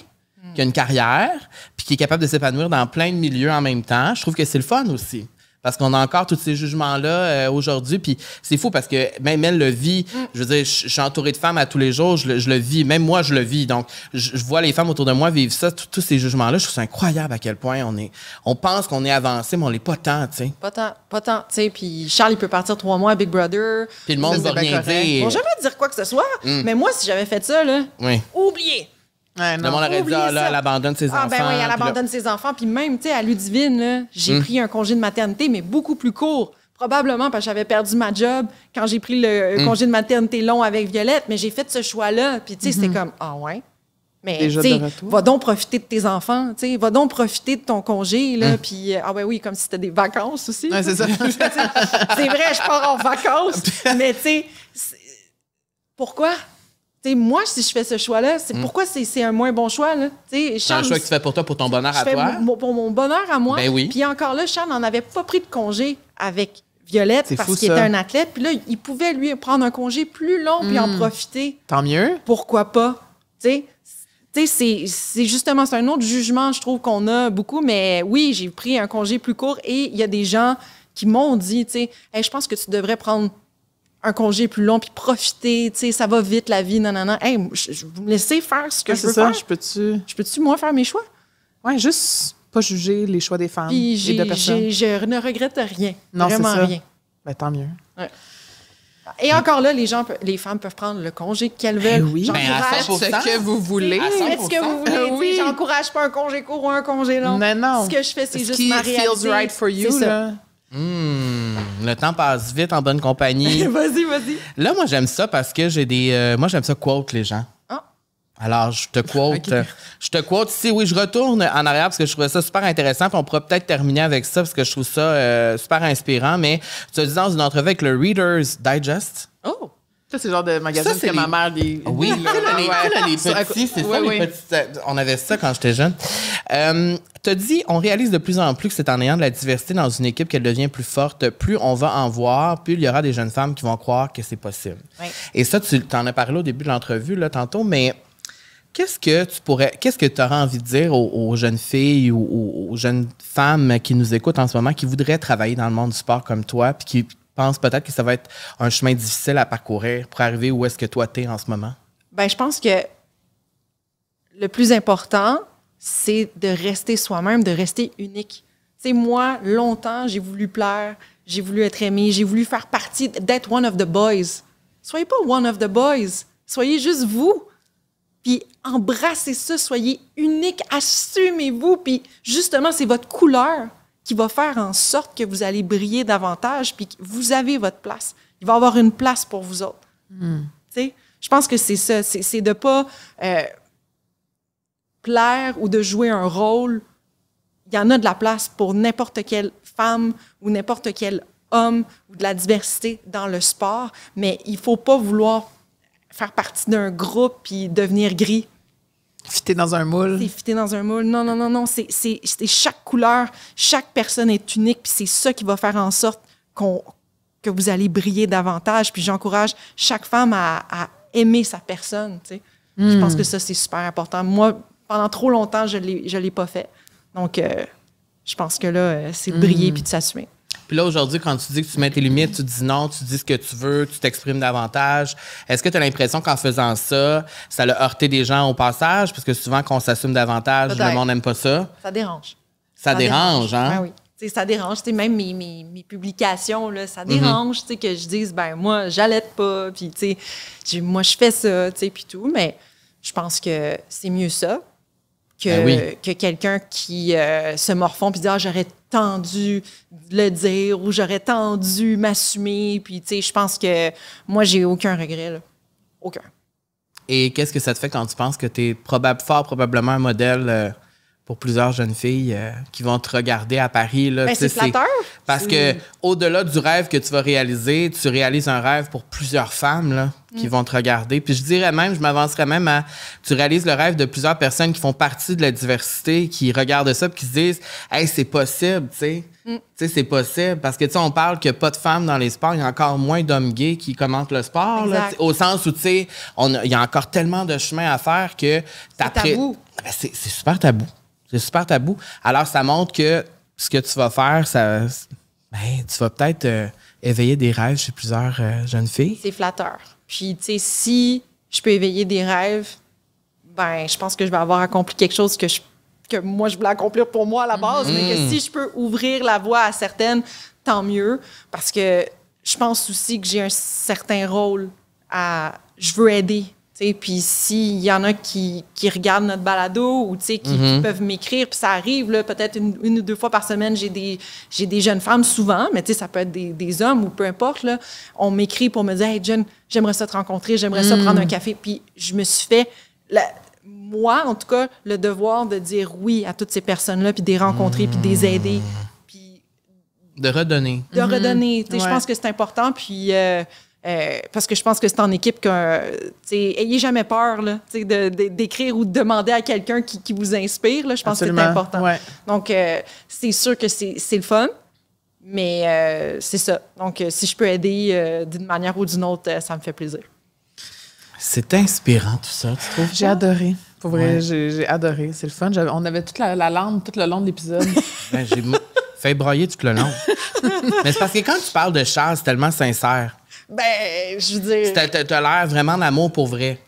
qui a une carrière, puis qui est capable de s'épanouir dans plein de milieux en même temps, je trouve que c'est le fun aussi. Parce qu'on a encore tous ces jugements-là aujourd'hui. Puis c'est fou parce que même elle le vit. Je veux dire, je suis entourée de femmes à tous les jours. Je le vis. Même moi, je le vis. Donc, je vois les femmes autour de moi vivre ça, tous ces jugements-là. Je trouve ça incroyable à quel point on pense qu'on est avancé, mais on l'est pas tant, tu sais. Pas tant. Tu sais, puis Charles, il peut partir 3 mois à Big Brother. Puis le monde va rien dire. Ils vont jamais dire quoi que ce soit. Mais moi, si j'avais fait ça, là, oubliez. Ouais, le monde aurait dit, là, elle abandonne ses enfants. Ben oui, elle abandonne ses enfants. Puis même, tu sais, à Ludivine, là, j'ai pris un congé de maternité, mais beaucoup plus court. Probablement parce que j'avais perdu ma job quand j'ai pris le congé de maternité long avec Violette. Mais j'ai fait ce choix-là. Puis, tu sais, c'était comme, ah ouais. Mais, tu sais, va donc profiter de tes enfants. Tu sais, va donc profiter de ton congé, là. Puis, oui, comme si c'était des vacances aussi. Ouais, c'est ça. C'est vrai, je pars en vacances. Mais, tu sais, pourquoi? T'sais, moi, si je fais ce choix-là, c'est pourquoi c'est un moins bon choix. C'est un choix que tu fais pour toi, pour ton bonheur à toi. Pour mon bonheur à moi. Ben oui. Puis encore là, Charles n'en avait pas pris de congé avec Violette parce qu'il était un athlète. Puis là, il pouvait, lui, prendre un congé plus long puis en profiter. Tant mieux. Pourquoi pas? Tu sais, c'est justement, c'est un autre jugement, je trouve, qu'on a beaucoup. Mais oui, j'ai pris un congé plus court et il y a des gens qui m'ont dit, tu sais, hey, je pense que tu devrais prendre un congé plus long puis profiter, tu sais, ça va vite la vie, nanana. Hey, vous me laissez faire ce que je veux faire. Je peux-tu, moi, faire mes choix? Ouais, juste pas juger les choix des femmes et de personnes. Je ne regrette rien. Non, vraiment c'est ça. rien. Ben, tant mieux. Ouais. Et encore là, les femmes peuvent prendre le congé qu'elles veulent. Oui, j'encourage ce que vous voulez. Faites ce que vous voulez. Oui. J'encourage pas un congé court ou un congé long. Non. Ce que je fais, c'est juste ma réalité. feels right for you, là. Le temps passe vite en bonne compagnie. Vas-y. Là, moi, j'aime ça parce que j'ai des... moi, j'aime ça quote les gens. Ah. Alors, je te quote. Okay. Je te quote ici. Oui, je retourne en arrière parce que je trouvais ça super intéressant. Puis on pourra peut-être terminer avec ça parce que je trouve ça super inspirant. Mais tu as dit dans une entrevue avec le Reader's Digest. Oh! Ça, c'est le genre de magazine que ma mère... Oui, les petits, c'est ça, les petits... On avait ça quand j'étais jeune. Tu as dit, on réalise de plus en plus que c'est en ayant de la diversité dans une équipe qu'elle devient plus forte. Plus on va en voir, plus il y aura des jeunes femmes qui vont croire que c'est possible. Oui. Et ça, tu en as parlé au début de l'entrevue, là, tantôt, mais qu'est-ce que tu auras envie de dire aux jeunes filles ou aux jeunes femmes qui nous écoutent en ce moment, qui voudraient travailler dans le monde du sport comme toi, puis qui pense peut-être que ça va être un chemin difficile à parcourir pour arriver où est-ce que toi t'es en ce moment? Bien, je pense que le plus important, c'est de rester soi-même, de rester unique. Tu sais, moi, longtemps, j'ai voulu plaire, j'ai voulu être aimée, j'ai voulu faire partie, d'être one of the boys. Soyez pas one of the boys, soyez juste vous. Puis embrassez ça, soyez unique, assumez-vous. Puis justement, c'est votre couleur qui va faire en sorte que vous allez briller davantage, puis que vous avez votre place. Il va y avoir une place pour vous autres. Tu sais, je pense que c'est ça, c'est de pas plaire ou de jouer un rôle. Il y en a de la place pour n'importe quelle femme ou n'importe quel homme ou de la diversité dans le sport, mais il faut pas vouloir faire partie d'un groupe puis devenir gris. Fitter dans un moule. C'est fitter dans un moule. Non. C'est chaque couleur, chaque personne est unique, puis c'est ça qui va faire en sorte que vous allez briller davantage. Puis j'encourage chaque femme à aimer sa personne, tu sais. Je pense que ça, c'est super important. Moi, pendant trop longtemps, je l'ai pas fait. Donc, je pense que là, c'est de briller puis de s'assumer. Puis là, aujourd'hui, quand tu dis que tu mets tes limites, tu dis non, tu dis ce que tu veux, tu t'exprimes davantage. Est-ce que tu as l'impression qu'en faisant ça, ça a heurté des gens au passage? Parce que souvent, quand on s'assume davantage, le monde n'aime pas ça. Ça dérange. Ça dérange, hein? Ben oui. T'sais, ça dérange. T'sais, même mes publications, là, ça dérange que je dise, ben moi, j'allaite pas, puis moi, je fais ça, puis tout. Mais je pense que c'est mieux ça que quelqu'un qui se morfond puis dit « Ah, j'aurais tant dû le dire » ou « J'aurais tant dû m'assumer ». Puis, je pense que moi, j'ai aucun regret, là. Aucun. Et qu'est-ce que ça te fait quand tu penses que tu es probablement un modèle pour plusieurs jeunes filles qui vont te regarder à Paris? Là, c'est flatteur. Parce que au-delà du rêve que tu vas réaliser, tu réalises un rêve pour plusieurs femmes là, qui vont te regarder. Puis je m'avancerais même à... Tu réalises le rêve de plusieurs personnes qui font partie de la diversité, qui regardent ça et qui se disent « Hey, c'est possible, tu sais. » Tu sais, c'est possible. Parce que, tu sais, on parle qu'il n'y a pas de femmes dans les sports. Il y a encore moins d'hommes gays qui commentent le sport. Là, au sens où, tu sais, il y a encore tellement de chemin à faire que... C'est tabou. Ben, c'est super tabou. C'est super tabou. Alors, ça montre que ce que tu vas faire, tu vas peut-être éveiller des rêves chez plusieurs jeunes filles. C'est flatteur. Puis, tu sais, si je peux éveiller des rêves, ben, je pense que je vais avoir accompli quelque chose que moi, je voulais accomplir pour moi à la base, mais que si je peux ouvrir la voie à certaines, tant mieux. Parce que je pense aussi que j'ai un certain rôle je veux aider. Puis s'il y en a qui regardent notre balado ou qui peuvent m'écrire, puis ça arrive, là, peut-être une ou deux fois par semaine, j'ai des jeunes femmes souvent, mais ça peut être des hommes ou peu importe. Là, on m'écrit pour me dire « Hey, Jen, j'aimerais ça te rencontrer, j'aimerais ça prendre un café. » Puis je me suis fait, moi, en tout cas, le devoir de dire oui à toutes ces personnes-là, puis de les rencontrer, puis de les aider. Puis de redonner. De redonner. Je pense que c'est important, puis... parce que je pense que c'est en équipe que, ayez jamais peur là, d'écrire ou de demander à quelqu'un qui vous inspire. Là, je pense que c'est important. Ouais. Donc, c'est sûr que c'est le fun, mais c'est ça. Donc, si je peux aider d'une manière ou d'une autre, ça me fait plaisir. C'est inspirant tout ça, tu trouves? J'ai adoré. Pour vrai, j'ai adoré. C'est le fun. On avait toute la langue tout le long de l'épisode. Ben, j'ai fait broyer tout le long. Mais c'est parce que quand tu parles de Charles, c'est tellement sincère. Ben, je veux dire... T'as l'air vraiment d'amour pour vrai.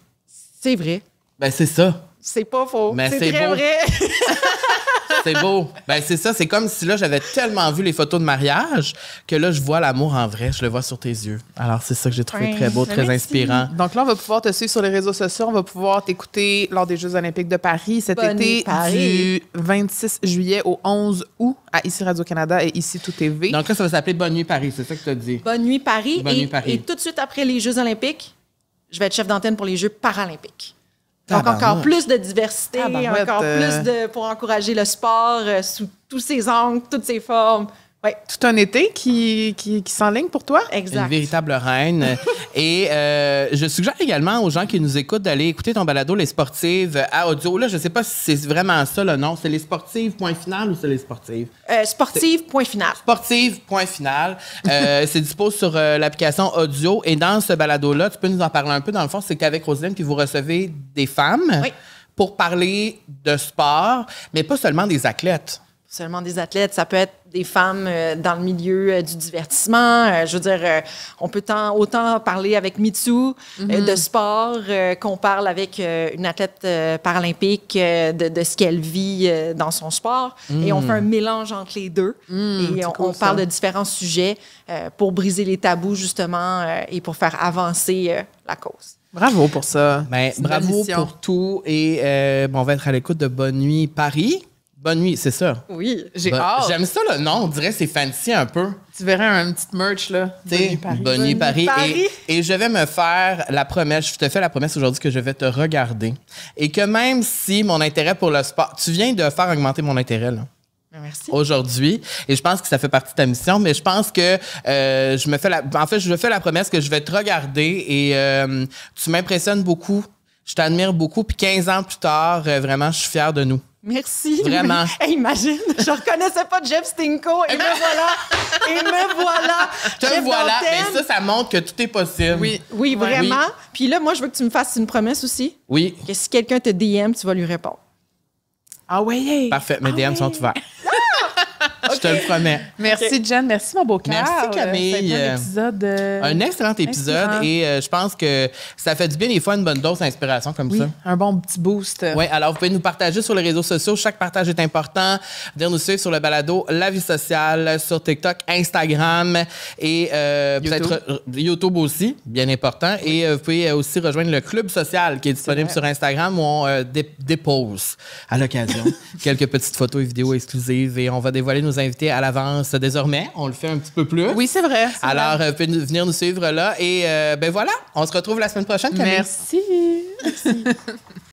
C'est vrai. Ben, c'est ça. C'est pas faux. Mais c'est très beau. vrai. C'est beau. Ben, c'est ça. C'est comme si là, j'avais tellement vu les photos de mariage que là, je vois l'amour en vrai. Je le vois sur tes yeux. Alors, c'est ça que j'ai trouvé très beau, très inspirant. Donc là, on va pouvoir te suivre sur les réseaux sociaux. On va pouvoir t'écouter lors des Jeux olympiques de Paris cet été, du 26 juillet au 11 août à Ici Radio-Canada et Ici Tout TV. Donc là, ça va s'appeler Bonne Nuit Paris. C'est ça que tu as dit. Bonne Nuit Paris. Bonne Nuit Paris. Et tout de suite après les Jeux olympiques, je vais être chef d'antenne pour les Jeux paralympiques. Donc, encore plus de diversité, encore plus pour encourager le sport sous tous ses angles, toutes ses formes. Ouais. Tout un été qui s'enligne pour toi? Exact. Une véritable reine. Et je suggère également aux gens qui nous écoutent d'aller écouter ton balado Les Sportives à audio. Là, je ne sais pas si c'est vraiment ça le nom. C'est Les Sportives, point final ou c'est Les Sportives? Sportives, point final. Sportives, point final. C'est dispo sur l'application audio. Et dans ce balado-là, tu peux nous en parler un peu. Dans le fond, c'est qu'avec Roselyne, puis vous recevez des femmes pour parler de sport, mais pas seulement des athlètes. Seulement des athlètes, ça peut être des femmes dans le milieu du divertissement. Je veux dire, on peut autant parler avec Mitsou de sport qu'on parle avec une athlète paralympique de ce qu'elle vit dans son sport. Et on fait un mélange entre les deux. Et on parle de différents sujets pour briser les tabous, justement, et pour faire avancer la cause. Bravo pour ça. Ben, bravo pour tout. Et on va être à l'écoute de Bonne Nuit Paris. Bonne Nuit, c'est ça? Oui. J'ai hâte. J'aime ça, le nom. On dirait que c'est fancy un peu. Tu verrais un petit merch, là. Bonne Nuit Paris. Et je vais me faire la promesse, je te fais la promesse aujourd'hui que je vais te regarder. Et que même si mon intérêt pour le sport... Tu viens de faire augmenter mon intérêt, là. Merci. Aujourd'hui. Et je pense que ça fait partie de ta mission, mais je pense que je fais la promesse que je vais te regarder et tu m'impressionnes beaucoup. Je t'admire beaucoup. Puis 15 ans plus tard, vraiment, je suis fière de nous. Merci. Vraiment. Hey, imagine, je reconnaissais pas Jeff Stinko et me voilà. Et me voilà. Te voilà. Mais ça montre que tout est possible. Oui, vraiment. Oui. Puis là, moi, je veux que tu me fasses une promesse aussi. Oui. Que si quelqu'un te DM, tu vas lui répondre. Ah oui! Parfait, mes DM sont ouverts. Je te le promets. Merci, Jen. Merci, mon beau cœur. Merci, Camille. Un excellent épisode. Et je pense que ça fait du bien, des fois, une bonne dose d'inspiration comme ça. Un bon petit boost. Oui, alors vous pouvez nous partager sur les réseaux sociaux. Chaque partage est important. Venir nous suivre sur le balado La Vie sociale, sur TikTok, Instagram et peut-être YouTube aussi, bien important. Et vous pouvez aussi rejoindre le Club social qui est disponible sur Instagram où on dépose à l'occasion quelques petites photos et vidéos exclusives. Et on va dévoiler nos invités à l'avance désormais. On le fait un petit peu plus. Oui, c'est vrai. Alors, vous pouvez venir nous suivre là. Et ben voilà, on se retrouve la semaine prochaine, Camille. Merci.